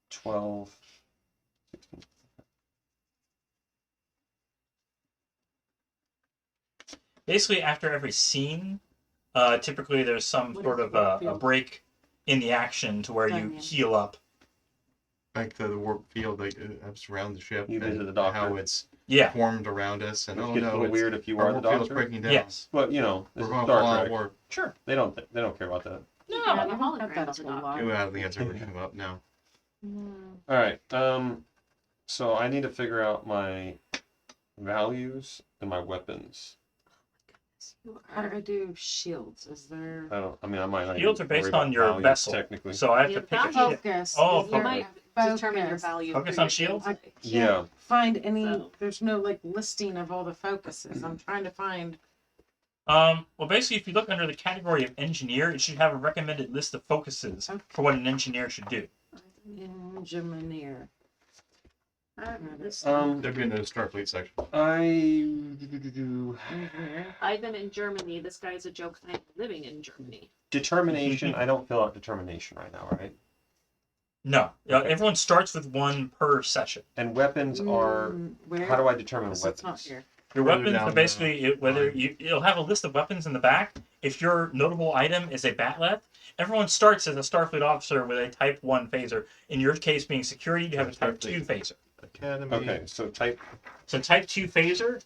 12. 16. Basically, after every scene, typically there's some What sort is of warp a field? break in the action to where you Onion. heal up. Like the warp field, like around the ship. You visit and the doctor. How it's Yeah. formed around us, and It oh gets a no, little it's, weird if you our are the warp field's doctor. breaking down. Yes. But you know, this We're is going to fall Star out of Trek. warp. Sure. They don't care about that. No. Yeah, I the haven't had that holograms a are whole not. lot. I don't think it's ever come up now. All right. So I need to figure out my values and my weapons. How do I do shields? Is there I mean, I might not Shields even are based worry about on your values, vessel. technically. So I have Yeah, to pick a value- ship. focus? Oh, Is You there might a determine your focus? value. Focus for on your shields? I can't Yeah. find any. So- There's no like listing of all the focuses. I'm trying to find. Well, basically, if you look under the category of engineer, it should have a recommended list of focuses for what an engineer should do. Engineer. They've been in the Starfleet section. Engineer. I've been in Germany. This guy's a joke. I'm living in Germany. Determination. I don't fill out determination right now, right? No, Okay. everyone starts with one per session. And weapons are. Where? How do I determine So it's not weapons? here. Your Further weapons down are basically it'll have a list of weapons in the back. If your notable item is a bat'leth, everyone starts as a Starfleet officer with a Type 1 phaser. In your case, being security, you have a Type 2 phaser. Academy. Okay, so type. So Type 2 phaser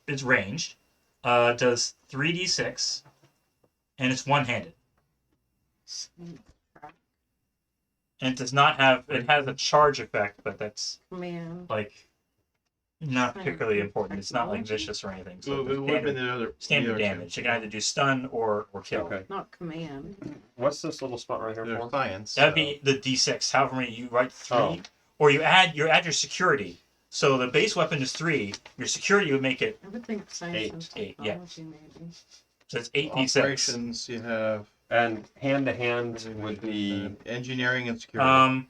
it's ranged, does 3d6, and it's one-handed. And it does not have it has a charge effect, but that's Command. like not particularly important. It's not like vicious or anything. So So it would have been standard, the other standard the other damage. two. You can either do stun or kill. Okay. Not command. What's this little spot right here They're for? science. That'd be the d6. However many you write 3, Oh. or you add your security. So the base weapon is 3. Your security would make it I would think science and 8, yeah. technology maybe. so it's 8d6. Operations. You have And hand to hand would be. engineering and security. Okay.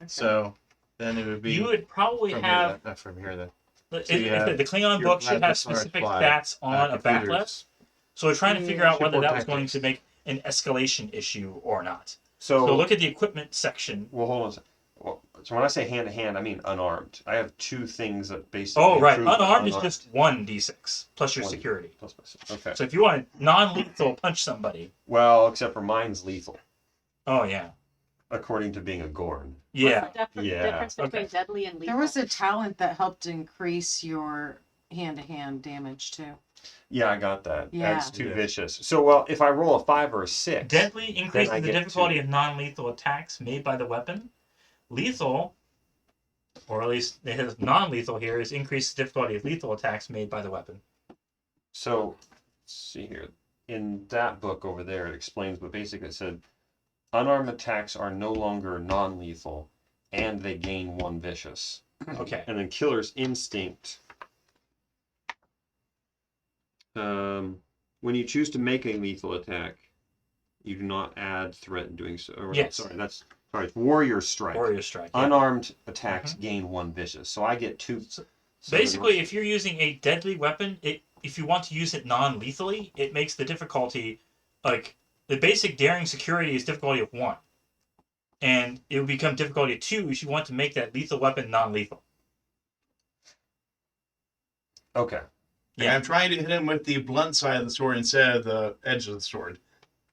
So then it would be. You would probably from have here, not from here then. the, so you have the Klingon your book should have Atlas Stars specific fly, stats on a computers, bat'leth. So we're trying to figure out whether Shipboard that was going tactics. to make an escalation issue or not. So, So look at the equipment section. well, hold on a second. Well, so when I say hand to hand, I mean unarmed. I have 2 things that basically. Oh, right. improve Unarmed is just 1d6 plus your One. security. Plus my- Okay. So if you want to non-lethal punch somebody, Well, except for mine's lethal, oh yeah, according to being a Gorn. yeah. What's the Yeah. difference between Okay. deadly and lethal? There was a talent that helped increase your hand-to-hand damage too. Yeah, I got that. Yeah. That's too Yeah. vicious. So, well, if I roll a 5 or a 6, Deadly increases I the get difficulty two. of non-lethal attacks made by the weapon. Lethal, or at least it has non-lethal here, is increased difficulty of lethal attacks made by the weapon. So, let's see here. In that book over there, it explains, but basically it said unarmed attacks are no longer non-lethal, and they gain 1 vicious. Okay. And then Killer's Instinct. When you choose to make a lethal attack, you do not add threat in doing so. Or, Yes. Sorry, it's Warrior Strike. Warrior Strike. Yeah. Unarmed attacks gain 1 vicious, so I get 2. So basically, if you're using a deadly weapon, if you want to use it non-lethally, it makes the difficulty, like, the basic daring security is difficulty of 1. And it would become difficulty of 2 if you want to make that lethal weapon non-lethal. Okay. Yeah, I'm trying to hit him with the blunt side of the sword instead of the edge of the sword.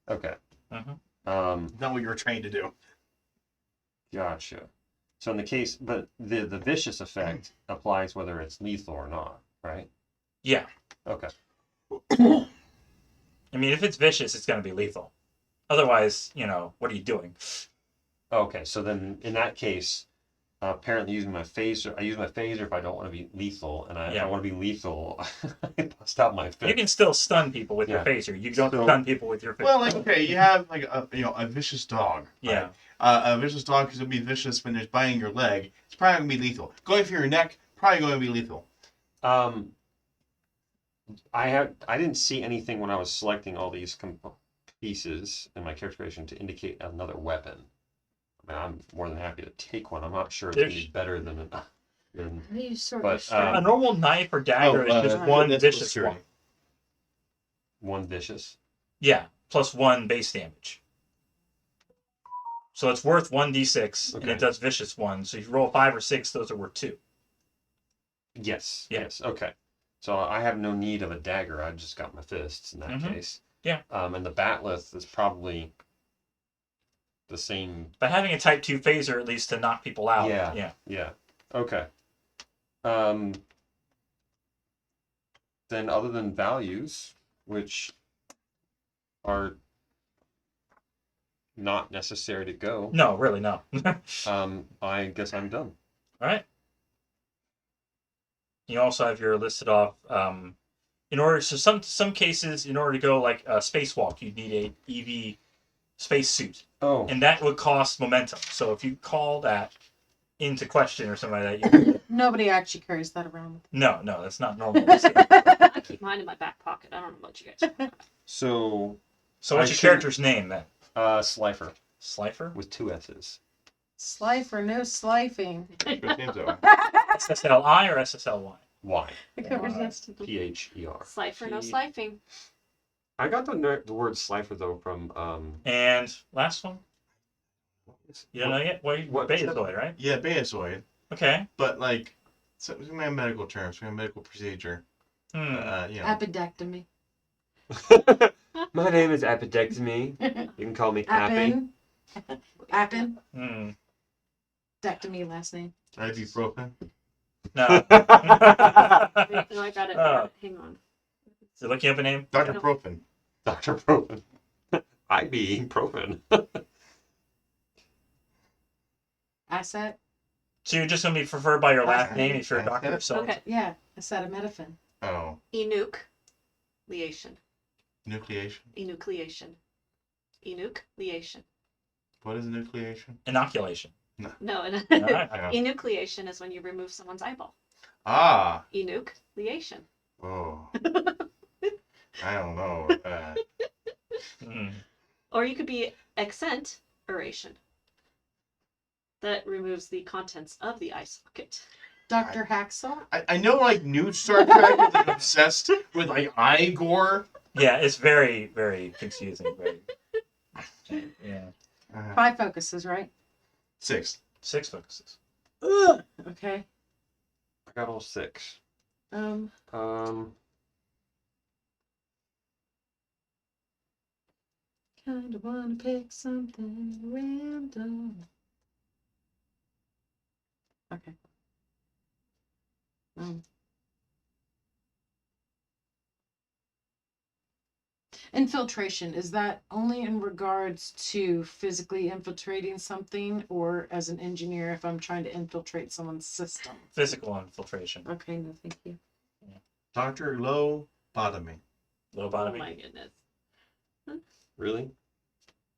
Okay. Mhm. Not what you were trained to do. Gotcha. So in the case, but the vicious effect applies whether it's lethal or not, right? Yeah. Okay. I mean, if it's vicious, it's going to be lethal. Otherwise, what are you doing? Okay, so then in that case, apparently using my phaser, I use my phaser if I don't want to be lethal, and if I want to be lethal, I bust out my fist. You can still stun people with your Yeah. phaser. You don't So- stun people with your phaser. Well, like, okay, you have like a vicious dog. Yeah. Right? A vicious dog is gonna be vicious when it's biting your leg. It's probably gonna be lethal. Going for your neck, probably going to be lethal. I didn't see anything when I was selecting all these pieces in my character creation to indicate another weapon. I mean, I'm more than happy to take one. I'm not sure it's going to be better than. You sort But, of strike. A normal knife or dagger is just one that's vicious security. one. 1 vicious. Yeah, plus 1 base damage. So it's worth 1d6, and Okay. it does vicious 1. So if you roll 5 or 6, those are worth 2. Yes. Yeah. Yes. Okay. So I have no need of a dagger. I've just got my fists in that Mhm. case. Yeah. And the batleth is probably the same. But having a type 2 phaser, at least to knock people out. Yeah. Yeah. Okay. Then other than values, which are not necessary to go, No, really, no. I guess I'm done. All right. You also have your listed off. Some cases, in order to go like a spacewalk, you'd need a EV spacesuit, Oh. and that would cost momentum. So if you call that into question or something like that, Nobody actually carries that around. no, that's not normal. I keep mine in my back pocket. I don't know about you guys. So, So what's I your should- character's name then? Slifer Slifer? with 2 S's. Slifer, no slifing. SSLI or SSLY? Y. It covers Wow. this. P-H-E-R. Slifer, no slifing. I got the word Slifer though from And last one? You don't know yet? What what- Betazoid, right? Yeah, Betazoid. Okay. But like, so we have medical terms. We have medical procedure. Hmm. You know. Appendectomy. My name is Appendectomy. You can call me Appy. Appen. Hmm. Dectomy last name. Ibuprofen. No. Wait, no, I got it. Oh. Hang on. So looking up a name? Dr. No. Profen. Dr. Profen. Ibuprofen. Asset. So you're just going to be referred by your last name if you're a doctor. So Okay. Yeah, acetaminophen. Oh, Enucleation. nucleation. Enucleation. Enucleation. What is nucleation? inoculation. No, All right. Yeah. enucleation is when you remove someone's eyeball. Ah. Enucleation. Oh. I don't know. Hmm. Or you could be exenteration. That removes the contents of the eye socket. Dr. Hacksaw. I know like new Star Trek is like obsessed with like eye gore. Yeah, it's very, very confusing. Very. Yeah. 5 focuses, right? 6. 6 focuses. Ugh. Okay. I got all 6. Um. Kinda wanna pick something random. Okay. Infiltration, is that only in regards to physically infiltrating something, or as an engineer if I'm trying to infiltrate someone's system? Physical infiltration. Okay, no, thank you. Dr. Lobotomy. Low Oh bottom. my goodness. Really?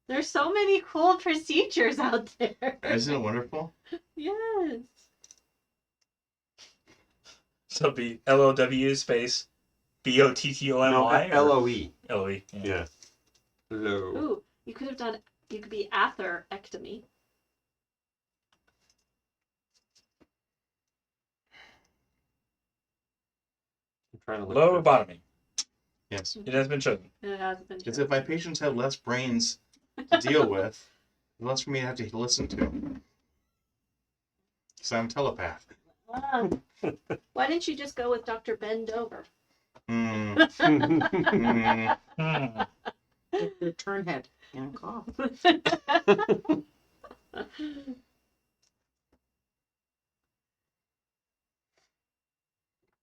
There's so many cool procedures out there. Isn't it wonderful? Yes. So it'd be LOW space BOTTOMY. No, LOE. LOE. Yeah. Low. Ooh, you could be atherectomy. I'm trying to look Low for- lobotomy. Yes. It has been chosen. It has been Because chosen. if my patients have less brains to deal with, the less for me to have to listen to. Because I'm a telepath. Ah. Why didn't you just go with Dr. Bendover? Mm. Mm. Hmm. Your turn head and cough.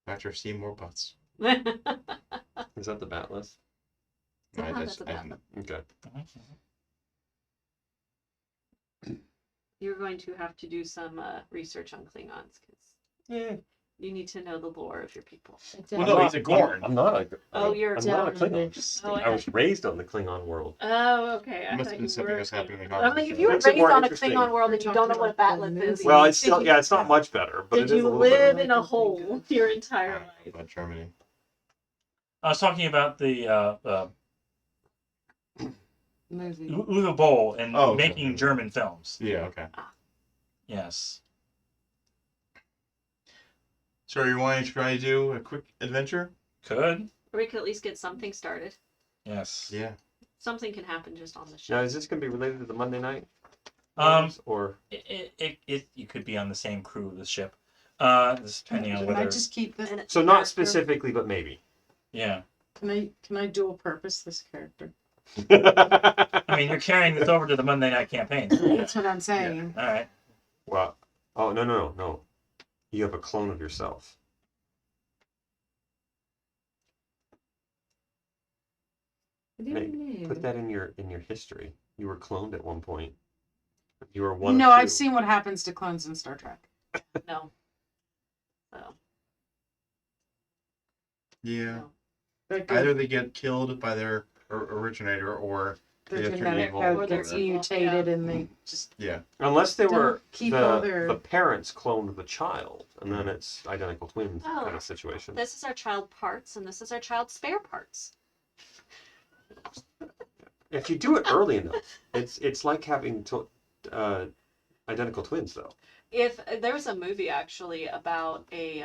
Dr. Seymour Butts. Is that the bat list? No, I That's just, about I, them. Okay. You're going to have to do some research on Klingons because Yeah. you need to know the lore of your people. Well, no, he's a Gorn. I'm not a. Oh, you're I'm not a down Klingon. Oh, I was raised on the Klingon world. Oh, okay. I Must thought have been you something were. that's happening in the I'm like, if you were Makes it raised more on a interesting. Klingon world and you don't know what a batleth is, Well, it's did still you- it's not much better, but Did it is a you little live better. in a hole your entire life? About Germany. I was talking about the Movie. Uwe Boll and Oh, making okay. German films. Yeah, okay. Yes. So you want to try to do a quick adventure? Could. Or we could at least get something started. Yes. Yeah. Something can happen just on the Now, show. is this going to be related to the Monday night? Or you could be on the same crew of the ship. This depending on Can whether. I just keep this? And So not character? specifically, but maybe. Yeah. Can I dual purpose this character? I mean, you're carrying this over to the Monday night campaign. So yeah. That's what I'm saying. All right. Well, oh no! You have a clone of yourself. Put that in your history. You were cloned at one point. You were one. No, of I've two. seen what happens to clones in Star Trek. No. So, Yeah. no. They're Either they get killed by their originator or Their they turn genetic evil. code Or they're gets evil, mutated and they just Yeah. Unless they Don't were keep all the their- the parents cloned the child, and then it's identical twins Oh. kind of situation. This is our child parts, and this is our child spare parts. If you do it early enough, it's like having identical twins, though. If there was a movie actually about a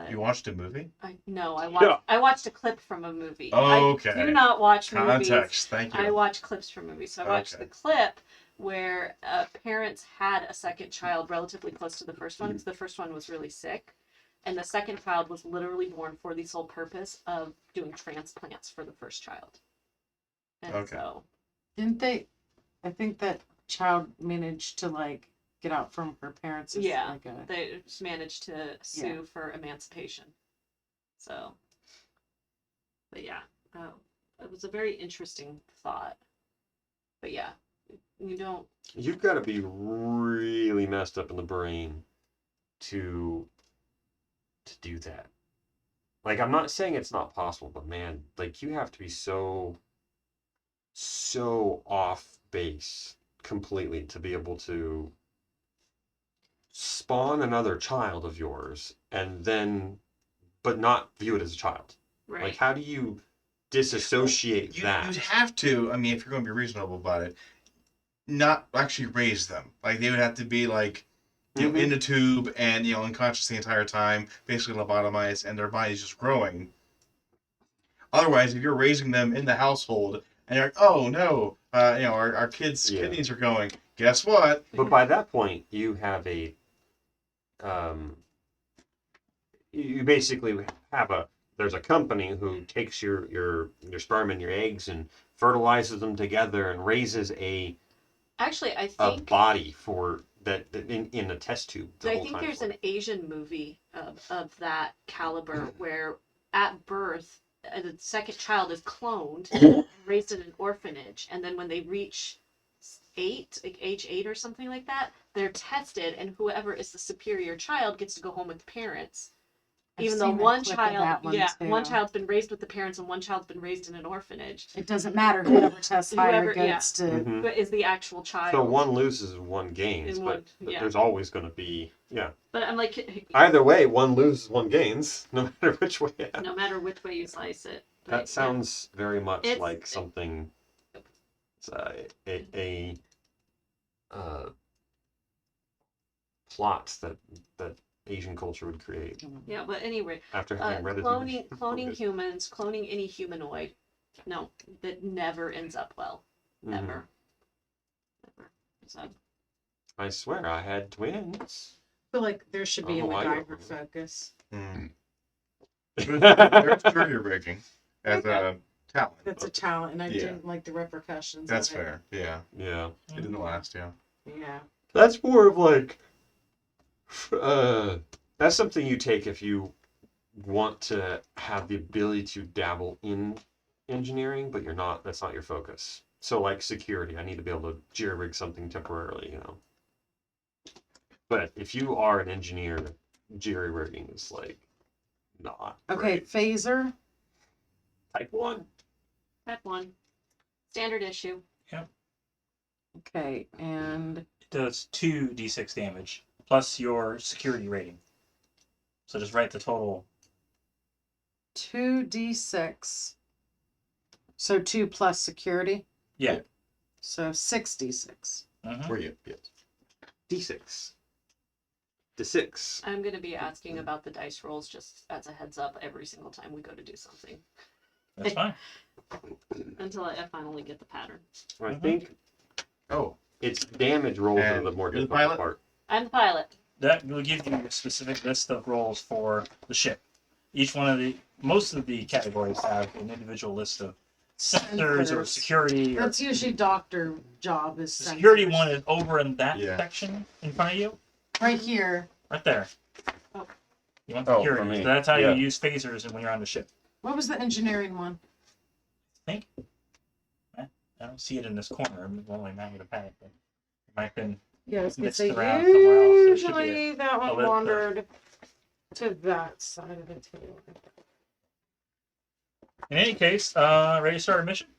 You watched a movie? I watched a clip from a movie. Okay. I do not watch movies. Context. Thank you. I watch clips from movies. So I watched Okay. the clip where parents had a second child relatively close to the first one because the first one was really sick. And the second child was literally born for the sole purpose of doing transplants for the first child. And Okay. so, didn't they? I think that child managed to like get out from her parents. As yeah, like a, they just managed to sue for emancipation. So, but yeah, it was a very interesting thought. But yeah, you don't. You've got to be really messed up in the brain to do that. Like, I'm not saying it's not possible, but man, like, you have to be so off base completely to be able to spawn another child of yours and then but not view it as a child. Right. Like, how do you disassociate that? You'd have to, I mean, if you're going to be reasonable about it, not actually raise them. Like, they would have to be, like, you know, in the tube and, you know, unconscious the entire time, basically lobotomized, and their body's just growing. Otherwise, if you're raising them in the household, and you're like, oh, no, you know, our kids' kidneys are going, guess what? But by that point, you have a, you basically have there's a company who takes your sperm and your eggs and fertilizes them together and raises a Actually, I a think body for that in a test tube. I think there's an Asian movie of that caliber where at birth the second child is cloned, raised in an orphanage, and then when they reach age 8 or something like that, they're tested, and whoever is the superior child gets to go home with the parents. Even though one child, one child's been raised with the parents and one child's been raised in an orphanage. It doesn't matter whoever tests higher gets to. Mhm. But is the actual child. So one loses and one gains, but there's always going to be But I'm like, either way, one loses, one gains, no matter which way. no matter which way you slice it. That sounds very much It's- like something. A plot that Asian culture would create Yeah, but anyway, after having read it. cloning humans, cloning any humanoid, no, that never ends up well, ever. Never. So I swear I had twins. I feel like there should be a Oh, I don't MacGyver know. focus. There's career breaking as a talent. That's a talent, and I Yeah. didn't like the repercussions. That's of it. fair. Yeah. Yeah. It didn't last. Yeah. Yeah. That's more of like, that's something you take if you want to have the ability to dabble in engineering, but that's not your focus. So like security, I need to be able to jerry-rig something temporarily, you know. But if you are an engineer, jerry-rigging is like not Okay, great. phaser. Type 1. that one, standard issue. Okay, and It does 2d6 damage plus your security rating. So just write the total. 2d6. So 2 plus security. Yeah. So 6d6. Mhm. For you. Yes. D6. D6. I'm going to be asking about the dice rolls just as a heads up every single time we go to do something That's fine. until I finally get the pattern. I Mhm. think Oh. it's damage rolls are And the more you're the difficult pilot? part. I'm the pilot. That will give you a specific list of roles for the ship. Most of the categories have an individual list of sensors or Sensors. security. Or That's usually doctor job is the security sensors. one is over in that Yeah. section in front of you, right here. right there. Oh. You want Oh, security. for me. So that's how Yeah. you use phasers when you're on the ship. What was the engineering one? I don't see it in this corner. I'm only mad with a panic. But it might have been. Yeah, I was gonna Mixed say around somewhere else. There should be usually that one list of- wandered to that side of the table. In any case, ready to start a mission?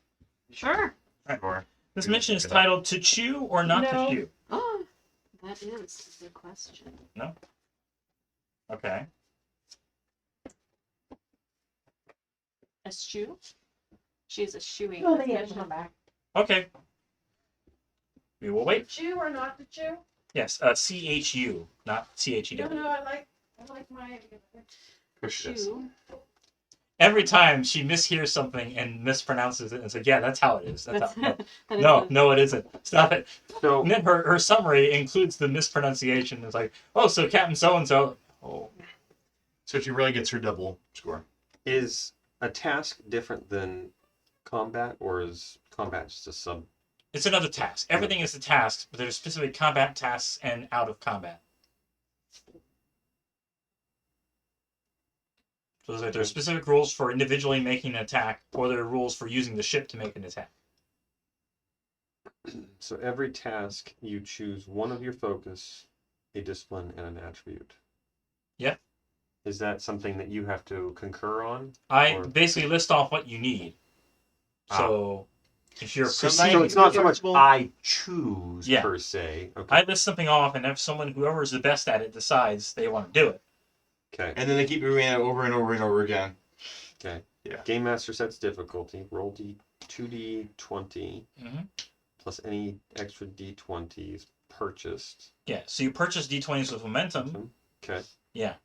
Sure. Or This We will mission is pick it up. titled "To Chew or Not No. to Chew." Oh, that is the question. Okay. Eschew? She's eschewing. Oh, the they have to fish. come back. Okay. We will wait. Chew or not to chew? Yes, CHU, not CHEW. I like my. push this. Eschew. Every time she mishears something and mispronounces it and says, "Yeah, that's how it is." That's how. that is No, the- no, it isn't. Stop it. So And then her summary includes the mispronunciation. It's like, "Oh, so Captain so and so." Oh, So she really gets her double score. is a task different than combat, or is combat just a sub? it's another task. Everything is a task, but there's specific combat tasks and out of combat. So there's specific rules for individually making an attack, or there are rules for using the ship to make an attack. So every task you choose one of your focus, a discipline, and an attribute. Yeah. Is that something that you have to concur on? I Or- basically list off what you need. So if you're So proceeding, So it's not so much flexible. I choose Yeah. per se. Okay. I list something off, and if whoever is the best at it decides they want to do it. Okay. And then they keep doing it over and over and over again. Okay. Yeah. Game Master sets difficulty. Roll 2d20 Mhm. plus any extra d20s purchased. Yeah, so you purchase d20s with momentum. Okay. Yeah.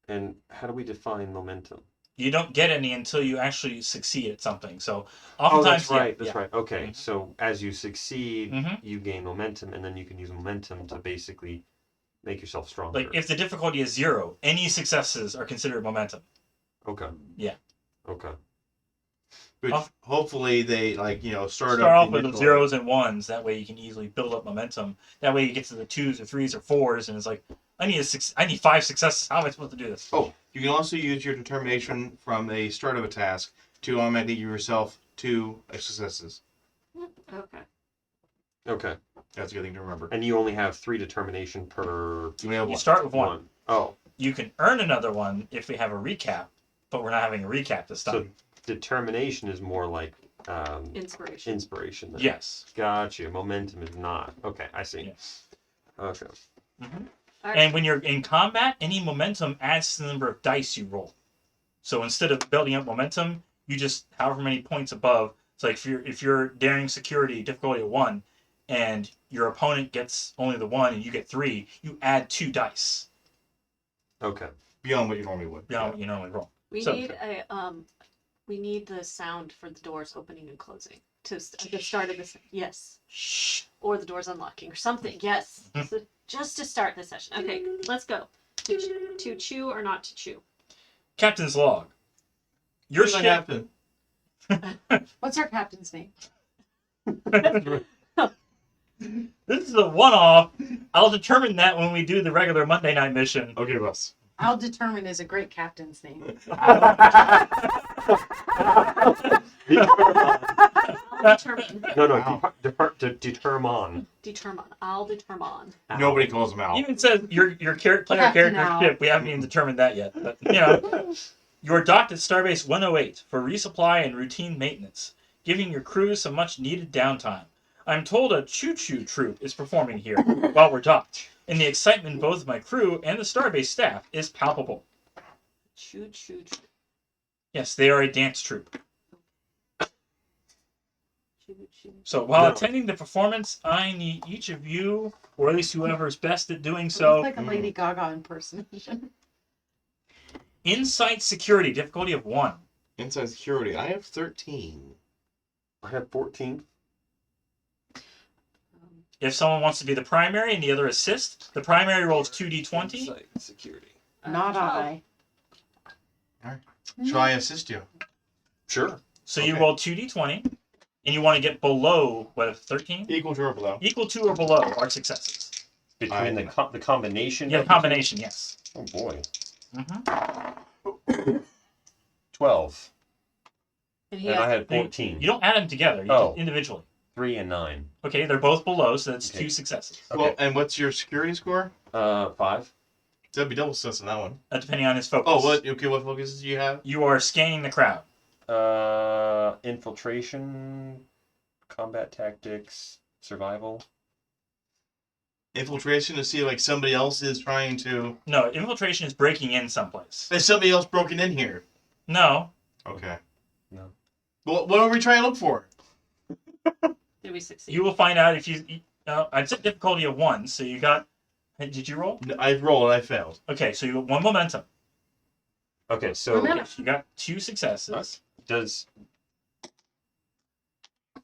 And how do we define momentum? You don't get any until you actually succeed at something. So Oh, oftentimes, that's right. yeah, That's right. Okay. Mhm. So as you succeed, Mhm. you gain momentum, and then you can use momentum to basically make yourself stronger. Like if the difficulty is 0, any successes are considered momentum. Okay. Yeah. Okay. Which Off- hopefully they start off up with the initial- 0s and 1s. That way you can easily build up momentum. That way you get to the 2s or 3s or 4s, and it's like, I need 5 successes. How am I supposed to do this? Oh, you can also use your determination from a start of a task to automatically give yourself 2 successes. Okay. Okay. That's a good thing to remember. And you only have 3 determination per You only have You one. start with 1. one. Oh, You can earn another one if we have a recap, but we're not having a recap this so time. determination is more like Inspiration. inspiration. Then. Yes. Gotcha. Momentum is not. Okay, I see. Yes. Okay. Alright. And when you're in combat, any momentum adds to the number of dice you roll. So instead of building up momentum, you just however many points above. It's like if you're daring security difficulty of 1, and your opponent gets only the 1 and you get 3, you add 2 dice Okay. Beyond what you normally would. beyond what you normally roll. We So- need we need the sound for the doors opening and closing at the start of this. Yes. Shh. Or the doors unlocking or something. Yes. Mhm. So just to start the session. Okay, let's go. To chew or not to chew. Captain's log. Your Who's the ship. captain? What's our captain's name? This is a one-off. I'll determine that when we do the regular Monday night mission. Okay, Russ. I'll determine is a great captain's name. Determine. No, Wow. determine. Determine. I'll determine. Nobody calls him out. Even says your player Captain character Al. ship. We haven't even determined that yet. But you know, you're docked at Starbase 108 for resupply and routine maintenance, giving your crew some much-needed downtime. I'm told a choo-choo troupe is performing here while we're docked, and the excitement both of my crew and the Starbase staff is palpable. Choo choo choo. Yes, they are a dance troupe. Choo choo. So while No. attending the performance, I need each of you, or at least whoever is best at doing It's so, like a Lady Gaga impersonation. insight security difficulty of 1. Inside security. I have 13. I have 14. If someone wants to be the primary and the other assist, the primary rolls 2d20. Insight security. Not 12. I. Shall I assist you? Sure. So you Okay. roll 2d20, and you want to get below, what, 13? Equal to or below. Equal to or below are successes. Between the combination. Yeah, of the two? combination, yes. Oh boy. Mm-hmm. 12. And he And I has, had 14. You don't add them together, you Oh. just individually. 3 and 9. Okay, they're both below, so that's Okay. 2 successes. Okay. Well, and what's your security score? 5. That'd be double success in that one. Depending on his focus. Oh, what? Okay, what focuses do you have? You are scanning the crowd. Infiltration, combat tactics, survival. Infiltration to see like somebody else is trying to. No, infiltration is breaking in someplace. There's somebody else broken in here. No. Okay. No. What are we trying to look for? did we succeed? You will find out if you... I'd set difficulty of 1, so you got... Did you roll? I rolled and I failed. Okay, so you got 1 momentum. Okay, so Momentum. You got 2 successes. does.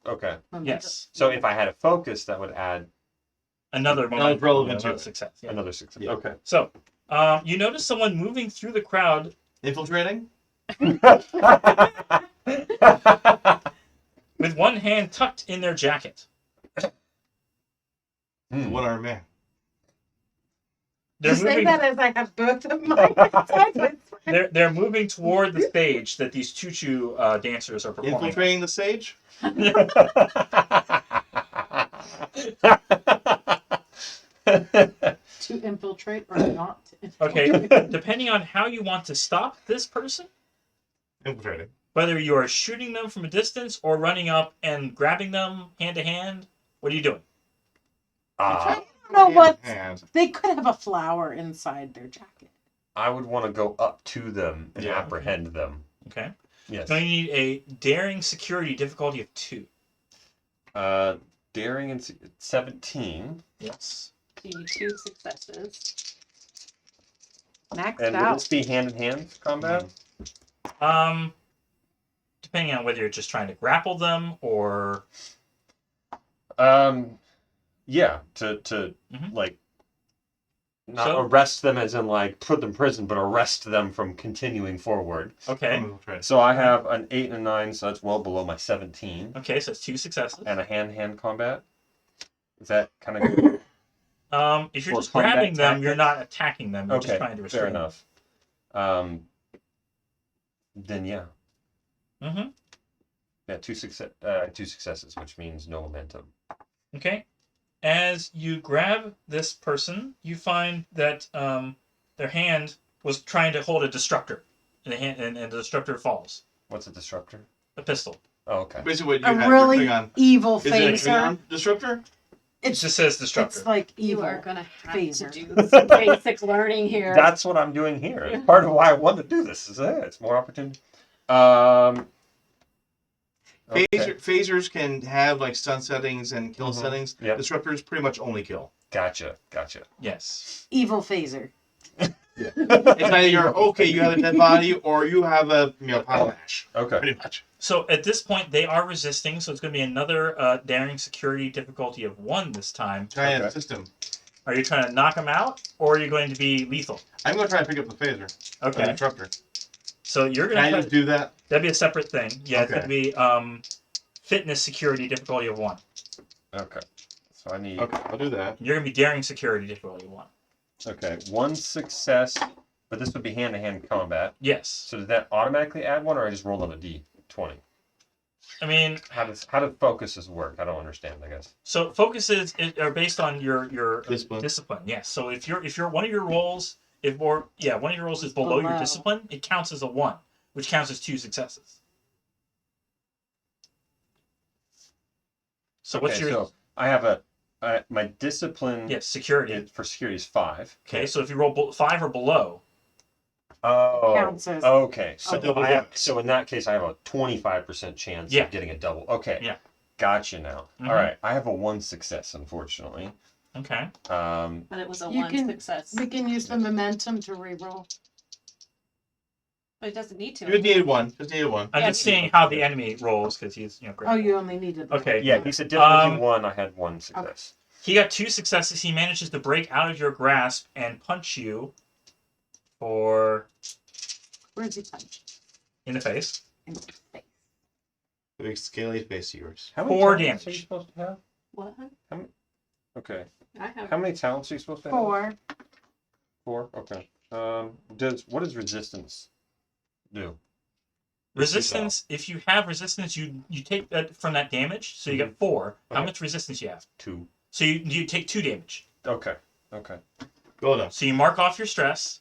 Okay, Yes. so if I had a focus, that would add Another Now momentum. it's relevant to another it. success. Yeah. another 6. Yeah. Okay. So, you notice someone moving through the crowd Infiltrating? with one hand tucked in their jacket. Hmm. One armed man. They're You say moving, that as I have both of my they're moving toward the stage that these choo-choo dancers are performing. Infiltrating the stage? to infiltrate or not to infiltrate. Okay, depending on how you want to stop this person, Infiltrating. whether you are shooting them from a distance or running up and grabbing them hand to hand, what are you doing? I don't know what. Hand. They could have a flower inside their jacket. I would want to go up to them and Yeah. apprehend them. Okay. Yes. So you need a daring security difficulty of 2. Daring and 17. Yes. So you need 2 successes. Maxed And would out. this be hand in hand combat? Depending on whether you're just trying to grapple them or Yeah, to Mhm. like not So- arrest them as in like put them in prison, but arrest them from continuing forward. okay. Infiltrating. So I have an 8 and a 9, so that's well below my 17. Okay, so it's 2 successes. And a hand-to-hand combat. Is that kind of If you're Or just grabbing combat them, you're tactics? not attacking them. You're just Okay, trying to restrain fair enough. Then yeah, them. Mm-hmm. yeah, two successes, which means no momentum. Okay. As you grab this person, you find that their hand was trying to hold a disruptor, and the disruptor falls. What's a disruptor? A pistol. Oh, okay. Basically, what you A have really your Klingon. evil Is it a phaser. Klingon disruptor? It just says disruptor. It's like You evil. are gonna have phaser. to do some basic learning here. That's what I'm doing here. It's part of why I wanted to do this. It's more opportunity. Okay. Phasers can have like stun settings and kill Mhm. settings. Yep. Disruptors pretty much only kill. Gotcha. Yes. Evil phaser. It's either you have a dead body or you have a pile of ash. Okay. Pretty much. So at this point, they are resisting, so it's going to be another daring security difficulty of 1 this time. Giant Okay. system. Are you trying to knock them out, or are you going to be lethal? I'm going to try to pick up the phaser. The Okay. disruptor. So you're Can going I to just do that? that'd be a separate thing. Yeah, it's Okay. going to be fitness security difficulty of 1. Okay. So I need. Okay, I'll do that. You're going to be daring security difficulty of 1. Okay. 1 success, but this would be hand-to-hand combat. Yes. So did that automatically add 1, or I just rolled on a d20? I mean, How does focuses work? I don't understand. I guess. so focuses are based on your Discipline. discipline. Yes. So if you're one of your rolls one of your rolls is below your Below. discipline, it counts as a 1, which counts as 2 successes. So what's your So I have my discipline. yes security? For security is 5. Okay, so if you roll 5 or below, Oh. Counts as- Okay. So double I have. bonus. So in that case, I have a 25% chance Yeah. of getting a double. Okay. Yeah. Gotcha now. Mhm. All right. I have a 1 success, unfortunately. okay. But it was a You 1 can- success. We can use the momentum to reroll. But it doesn't need to. You just needed one. Just needed one. I'm Yeah, just seeing how the enemy rolls because he's great. Oh, you only needed that. Okay. Yeah. He said difficulty Um, 1. I had 1 success. He got 2 successes. He manages to break out of your grasp and punch you for Where's he punch? in the face. In the face. The big scaly face of yours. How many 4 talents are you damage. supposed to have? What? Okay. I have. How many talents are you supposed to have? 4. 4. Okay. What does resistance do? Resistance. If you have resistance, you take that from that damage. So you get 4. How Okay. much resistance you have? 2. So you take 2 damage. Okay. Well done. So you mark off your stress,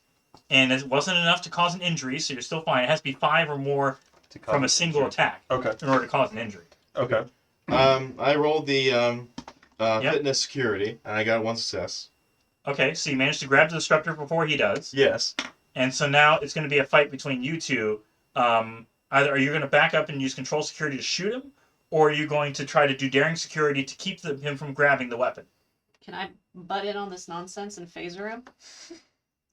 and it wasn't enough to cause an injury, so you're still fine. It has to be 5 or more from a single attack Okay. in order to cause an injury. Okay. I rolled the Yep. fitness security, and I got 1 success. Okay, so you managed to grab the disruptor before he does, Yes. and so now it's going to be a fight between you two. Either are you going to back up and use control security to shoot him, or are you going to try to do daring security to keep him from grabbing the weapon? Can I butt in on this nonsense and phaser him?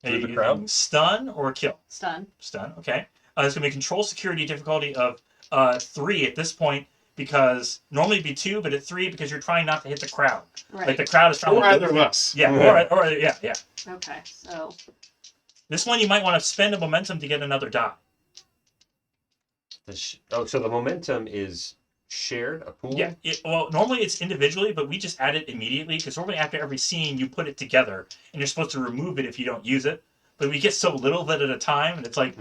Are Through you the crowd? using stun or kill? Stun. Stun, okay. It's going to be control security difficulty of 3 at this point, because normally it'd be 2, but at 3 because you're trying not to hit the crowd. Right. Like the crowd is trying Or to either of us. Yeah, or yeah. Okay. So This one you might want to spend a momentum to get another die. So the momentum is shared, a pool? Yeah. Well, normally it's individually, but we just add it immediately because normally after every scene you put it together, and you're supposed to remove it if you don't use it. But we get so little of it at a time, and it's like,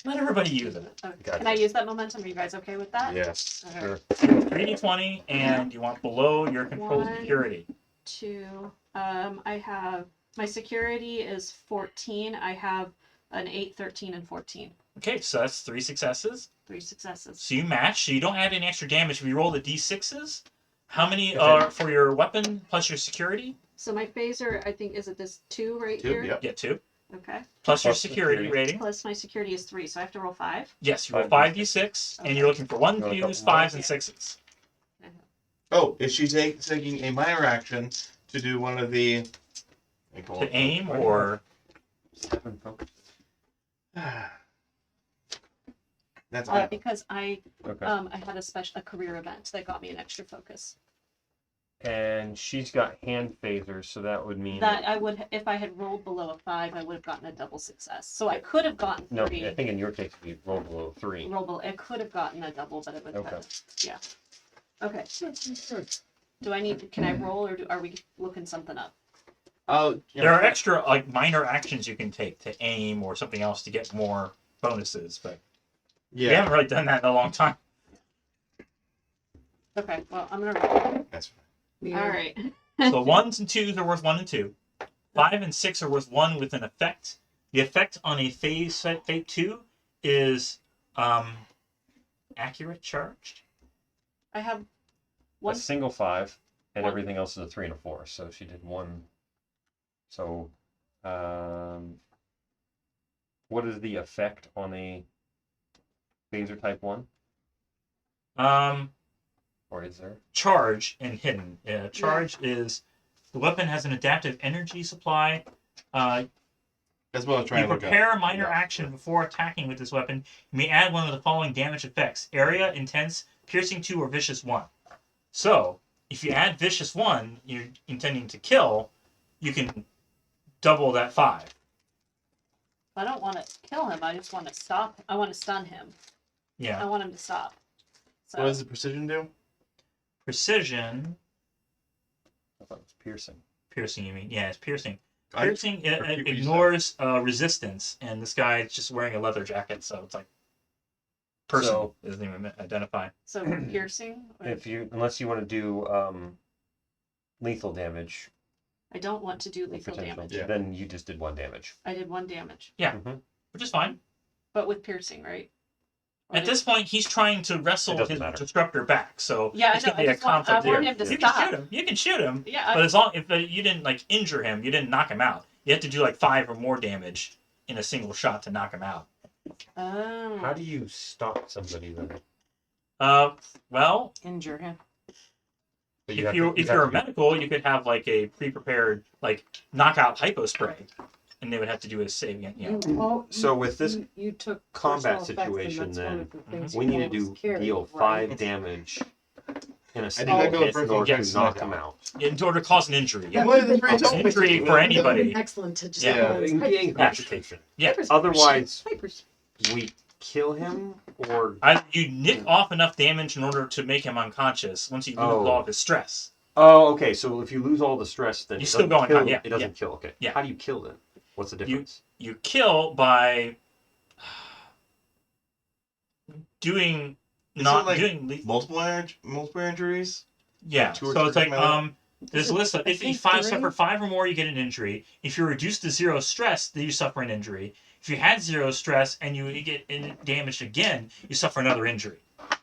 let everybody use it. okay. Gotcha. Can I use that momentum? Are you guys okay with that? Yes. Okay. Sure. 3d20, and you want below your control 1, security. 2. I have my security is 14. I have an 8, 13, and 14. Okay, so that's 3 successes. 3 successes. So you match, so you don't add any extra damage. If you roll the d6s, how many are for your weapon plus your security? So my phaser, I think, is it this 2 right 2, here? yep. Yeah, 2. Okay. Plus your Plus security security. rating. Plus my security is 3, so I have to roll 5. Yes, you roll 5d6. 5d6, and you're looking for 1, You want a 2s, couple more? 5s, and 6s. Oh, is she taking a minor action to do one of the... To aim, or... 7 focus. That's Because I Okay. I had a career event that got me an extra focus. And she's got hand phasers, so that would mean That I would, if I had rolled below a 5, I would have gotten a double success. So I could have gotten 3. No, I think in your case we rolled below 3. I could have gotten a double, but it would have. Okay. Yeah. Okay. Do I need? Can I roll, or are we looking something up? There are extra like minor actions you can take to aim or something else to get more bonuses, but we haven't really done that in a long time. Okay, well, I'm gonna. That's All right. So 1s and 2s are worth 1 and 2. 5 and 6 are worth 1 with an effect. The effect on a phase set fate 2 is accurate charged. I have A one. single 5, and One. everything else is a 3 and a 4. So she did 1. So, what is the effect on a phaser type 1? Or is there? Charge and hidden. Charge is the weapon has an adaptive energy supply. That's what I was trying You to look up. prepare a minor action before attacking with this weapon. You may add one of the following damage effects: area, intense, piercing 2, or vicious 1. So, if you add vicious 1, you're intending to kill, you can double that 5. I don't want to kill him. I just want to stop. I want to stun him. Yeah. I want him to stop. So What does the precision do? Precision. I thought it was piercing. Piercing, you mean? Yeah, it's piercing. I- Piercing I repeat what you ignores resistance, and this guy is just wearing a leather jacket, so it's like person So- doesn't even identify. so piercing. If you, unless you want to do lethal damage, I don't want to do lethal potential, damage. Yeah. then you just did 1 damage. I did 1 damage, Which is fine. but with piercing, right? Or At did- this point, he's trying to wrestle It doesn't his matter. disruptor back, so Yeah, I it's know. gonna be a conflict I want there. him to You can stop. shoot him. You can shoot him, Yeah. but as long if you didn't like injure him, you didn't knock him out. You have to do like 5 or more damage in a single shot to knock him out. Oh. How do you stop somebody then? Well, Injure him. But if have you to- if have you're to a be- medical, you could have like a pre-prepared like knockout hypo spray, and they would have to do a save again. Yeah. So with this you took combat personal effects, and situation, that's one then, of the things we you need to always do carry, deal right? 5 damage in a I single think I go hit first in order yes. to knock him out. In order to cause an injury. Yeah. What is this Cause an right? injury for anybody. Excellent to just Yeah. Incapacitation. Yeah. Otherwise, we kill him or You nick off enough damage in order to make him unconscious once you lose Oh. all of his stress. okay. So if you lose all the stress, then You it still doesn't go kill. unconscious, yeah, It doesn't yeah. kill. Okay. Yeah. How do you kill then? What's the difference? You kill by doing Is not it like doing lethal. multiple injuries? Yeah. two or So it's three, like something there's a list of if you suffer 5 or more, you get an injury. If you're reduced to 0 stress, then you suffer an injury. If you had 0 stress and you get damaged again, you suffer another injury.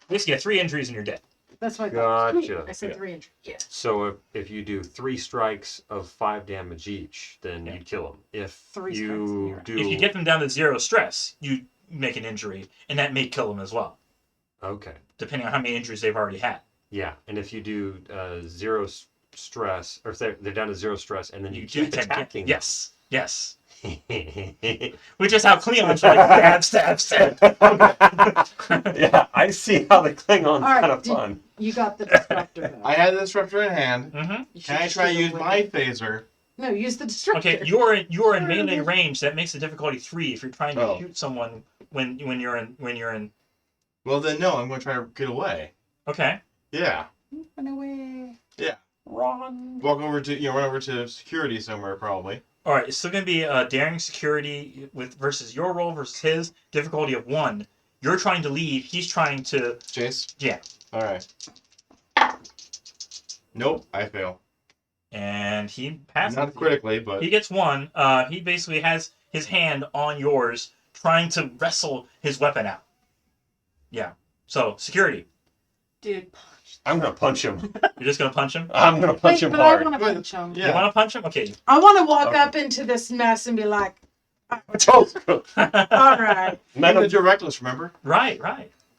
Basically, you get 3 injuries and you're dead. That's what I thought. Gotcha. I said Yeah. 3 injuries. Yeah. So if you do 3 strikes of 5 damage each, then Yeah. you kill him. If 3 strikes, you you're out. do, If you get them down to 0 stress, you make an injury, and that may kill them as well, okay, depending on how many injuries they've already had. yeah, and if you do 0 stress, or if they're down to 0 stress, and then you do keep 10 attacking them. Yes. Yes. yeah, Which is how Cleon's like stab. I see how the Klingons All right, kind of did- fun. You got the disruptor. Though. I had the disruptor in hand. Mm-hmm. You should Can I just try to do use it my with phaser? No, use the disruptor. Okay, you're in melee range. That makes the difficulty 3 if you're trying to Oh. shoot someone when you're in. Well, then no, I'm going to try to get away. Okay. Yeah. Run away. Run. Walk over to, run over to security somewhere probably. All right. It's still gonna be daring security versus your roll versus his difficulty of 1. You're trying to leave. He's trying to. Chase? Yeah. All right. Nope, I fail. And he passes. Not critically, but He gets 1. He basically has his hand on yours, trying to wrestle his weapon out. Yeah. So security. Dude, I'm gonna punch him. You're just gonna punch him. I'm gonna punch him but I hard. want to punch him. You yeah. want to punch him? Okay. I want to walk Okay. up into this mess and be like, all right. right. None Even of you're reckless, remember? Right.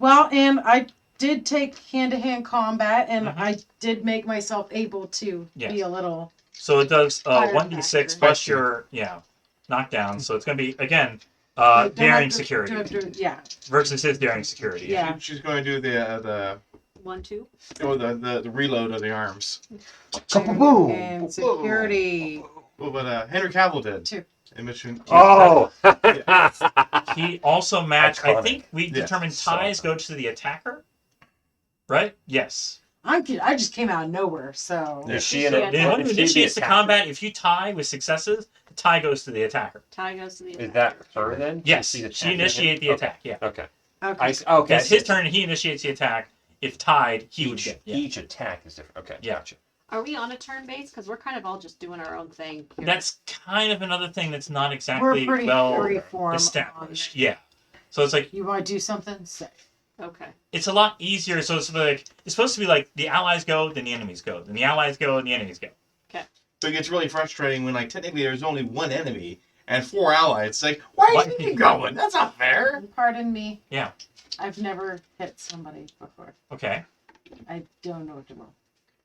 Well, and I did take hand-to-hand combat, and Mhm. I did make myself able to Yes. be a little. So it does Fire 1d6 factor. plus your knockdown. So it's gonna be again do I have daring to- security do I have to- yeah. versus his daring security. Yeah. She's going to do the 1, 2. reload of the arms. Kaboom! And security. Well, but Henry Cavill did. 2. In Mission. Oh! He also matched. I Iconic. think we Yeah, determined so ties go to the attacker. Right? Yes. I just came out of nowhere, so. Is she She in a, had- The one who is she the initiates the attacker? combat, if you tie with successes, the tie goes to the attacker. Tie goes to the Is attack. that her then? Yes, She's she attacking initiate him? the attack. Yeah, Okay. Okay. Okay. it's his turn. He initiates the attack. If tied, he would Each, get. Yeah. each attack is different. Okay. Yeah. Gotcha. Are we on a turn base? Because we're kind of all just doing our own thing. Here. That's kind of another thing that's not We're exactly pretty well freeform. established. Yeah, so it's like You want to do something? Say. Okay. it's a lot easier. So it's like it's supposed to be like the allies go, then the enemies go, then the allies go, and the enemies go. So it gets really frustrating when, like, technically there's only one enemy and 4 allies. It's like, why Why- are you keep going? That's not fair. Pardon me. Yeah. I've never hit somebody before. Okay. I don't know what to roll.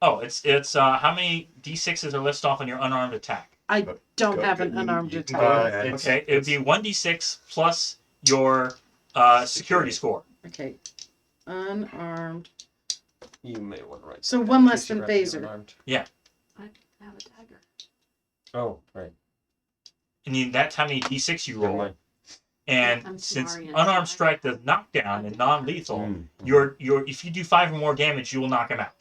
Oh, it's how many d6s are listed off on your unarmed attack? I Go- don't go- have go- an unarmed you can attack. go Uh, ahead. it's- Okay, it would be 1d6 plus your security score. Okay. Unarmed. You may want to write. So that one down in less case you than have to be phaser. unarmed. I have a dagger. Oh, right. And that's how many d6 you Never roll. mind. And I'm since sorry, I'm unarmed sorry. strike does knockdown and non-lethal, Mm. your if you do 5 or more damage, you will knock him out.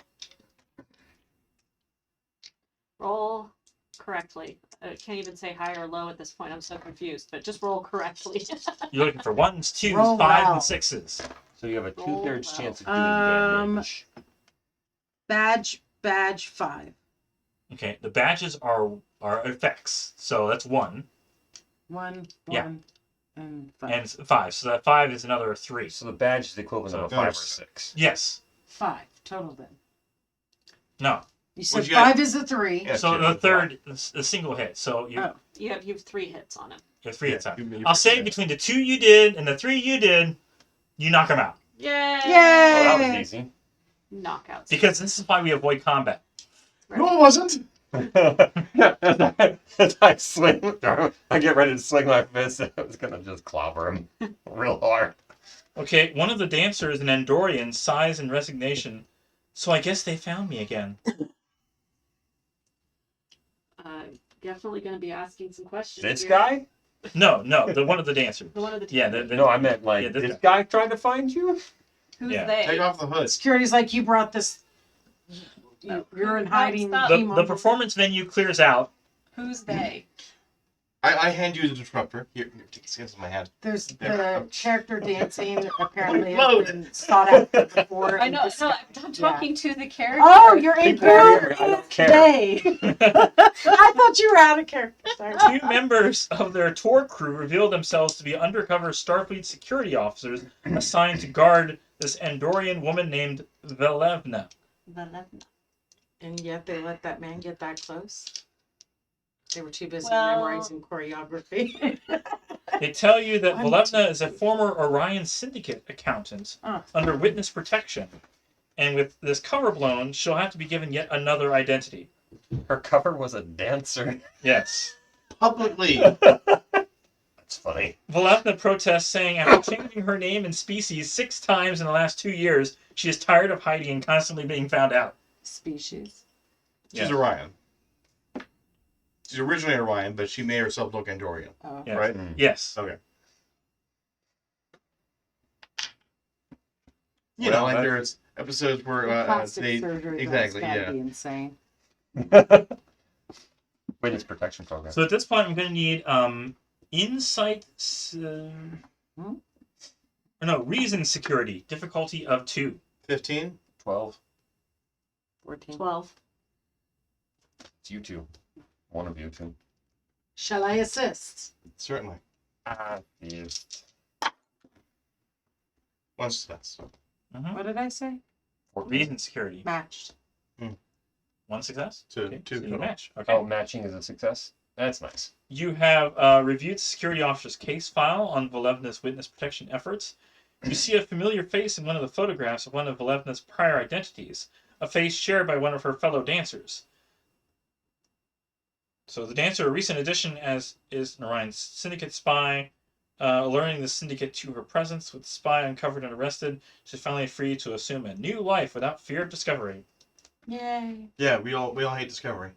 Roll correctly. I can't even say high or low at this point. I'm so confused. But just roll correctly. You're looking for 1s, 2s, Roll 5s, well. and 6s. So you have a Roll 2/3 well. chance of doing damage. Badge 5. Okay, the badges are effects, so that's 1 1, Yeah. 1, and 5. and 5. So that 5 is another 3. So the badge is the equivalent So of a 5 or there's- 6. Yes. 5 total then. No. You said What'd you got? 5 is a 3. Yeah, So two. the third is a single hit. So you Oh. you have 3 hits on him. have 3 hits out. You- I'll say between the 2 you did and the 3 you did, you knock him out. Yay! Yay! Oh, that was easy. Knockouts. Because this is why we avoid combat. No, it wasn't. As I swing, I get ready to swing my fist. I was gonna just clobber him real hard. Okay, one of the dancers, an Andorian, sighs in resignation. So I guess they found me again. Definitely going to be asking some questions. This here. guy? No, the one of the dancers. The one of the Yeah, No, I meant like Yeah, this this guy trying to find you. Who's yeah. they? Take off the hood. Security's like, you brought this. You're in hiding. Stop. The performance venue clears out. Who's they? I hand you the disruptor. Here, take this against my hand. There's Yeah. the character dancing apparently Load. has been sought after before. I and know. this No, guy- I'm talking to the character. Oh, you're in Keep that here, character I don't care. today. I thought you were out of character. Sorry. 2 members of their tour crew reveal themselves to be undercover Starfleet security officers assigned to guard this Andorian woman named Velevna. And yet they let that man get that close. They were too busy Well- memorizing choreography. They tell you that I'm Velevna is a former Orion Syndicate accountant Oh. under witness protection. And with this cover blown, she'll have to be given yet another identity. Her cover was a dancer. Yes. Publicly. That's funny. Velevna protests, saying after changing her name and species 6 times in the last 2 years, she is tired of hiding and constantly being found out. Species. She's Yeah. Orion. She's originally Orion, but she made herself look Andorian. Oh. Yes. Right? Yes. Okay. You You know, know, like that- there's episodes where Plastic they surgery. exactly, That's gotta yeah. be insane. Witness protection program. So at this point, I'm going to need insight. Reason security. Difficulty of 2. 15. 12. 14. 12. It's you two. One of you two. Shall I assist? Certainly. Yes. One success. What did I say? Reason security. Matched. 1 success. Two. Okay, Two so you total. match. Okay. Oh, matching is a success. That's nice. You have reviewed the security officer's case file on Velevna's witness protection efforts. You see a familiar face in one of the photographs of one of Velevna's prior identities, a face shared by one of her fellow dancers. So the dancer, a recent addition, as is an Orion Syndicate spy, alerting the Syndicate to her presence. With the spy uncovered and arrested, she's finally free to assume a new life without fear of discovery. Yay. Yeah, we all hate Discovery.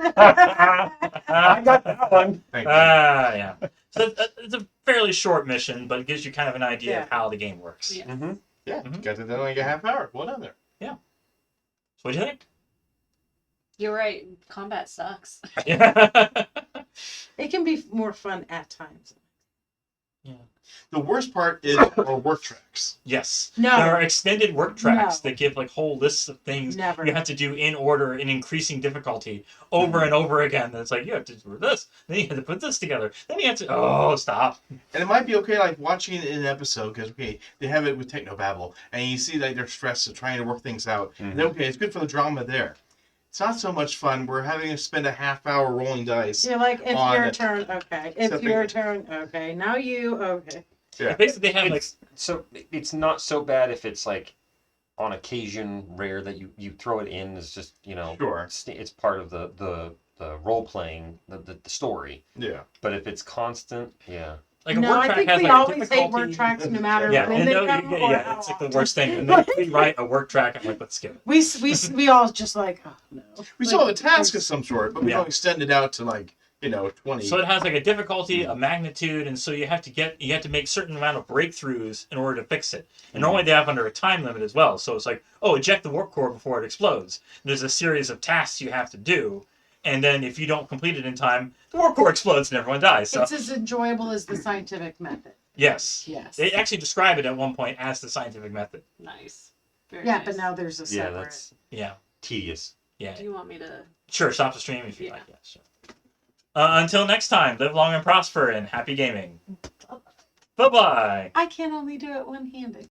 I got that one. Thank you. Yeah. So it's a fairly short mission, but it gives you kind of an idea of Yeah. how the game works. Yeah. Mm-hmm. Yeah, Mhm. got to done in like a half hour. Well done there. So what do you think? You're right. Combat sucks. Yeah. It can be more fun at times. The worst part is our work tracks. Yes. No. There are extended work tracks No. that give like whole lists of things Never. you have to do in order in increasing difficulty over and over again. And it's like you have to do this, then you have to put this together, then you have to stop. And it might be okay, like watching it in an episode, because okay, they have it with Technobabble, and you see like their stress of trying to work things out. And okay, it's good for the drama there. It's not so much fun. We're having to spend a half hour rolling dice. You're like, it's on your it. turn, okay. It's Something- your turn, okay. Now you, okay. Yeah. Like, basically, they have like So it's not so bad if it's like on occasion rare that you throw it in as just Sure. it's part of the role playing the story. Yeah. But if it's constant, yeah. like a No, work I track think has we like a always say difficulty. work tracks no matter Yeah, when and they no, come or yeah, how it's like the often. worst thing. And then we write a work track. I'm like, let's skip it. We all just like, oh no. We Like, still have a task of some sort, but we Yeah. don't extend it out to like 20. So it has like a difficulty, a magnitude, and so you have to make certain amount of breakthroughs in order to fix it. And normally they have under a time limit as well. So it's like, eject the warp core before it explodes. And there's a series of tasks you have to do, and then if you don't complete it in time, the warp core explodes and everyone dies. So It's as enjoyable as the scientific method. yes, Yes. they actually describe it at one point as the scientific method. Nice. Very Yeah, nice. but now there's a Yeah, separate. that's Yeah, tedious. yeah. Do you want me to? Sure, stop the stream if you Yeah. like. Yeah, sure. Until next time, live long and prosper and happy gaming. Bye bye. I can only do it one-handed.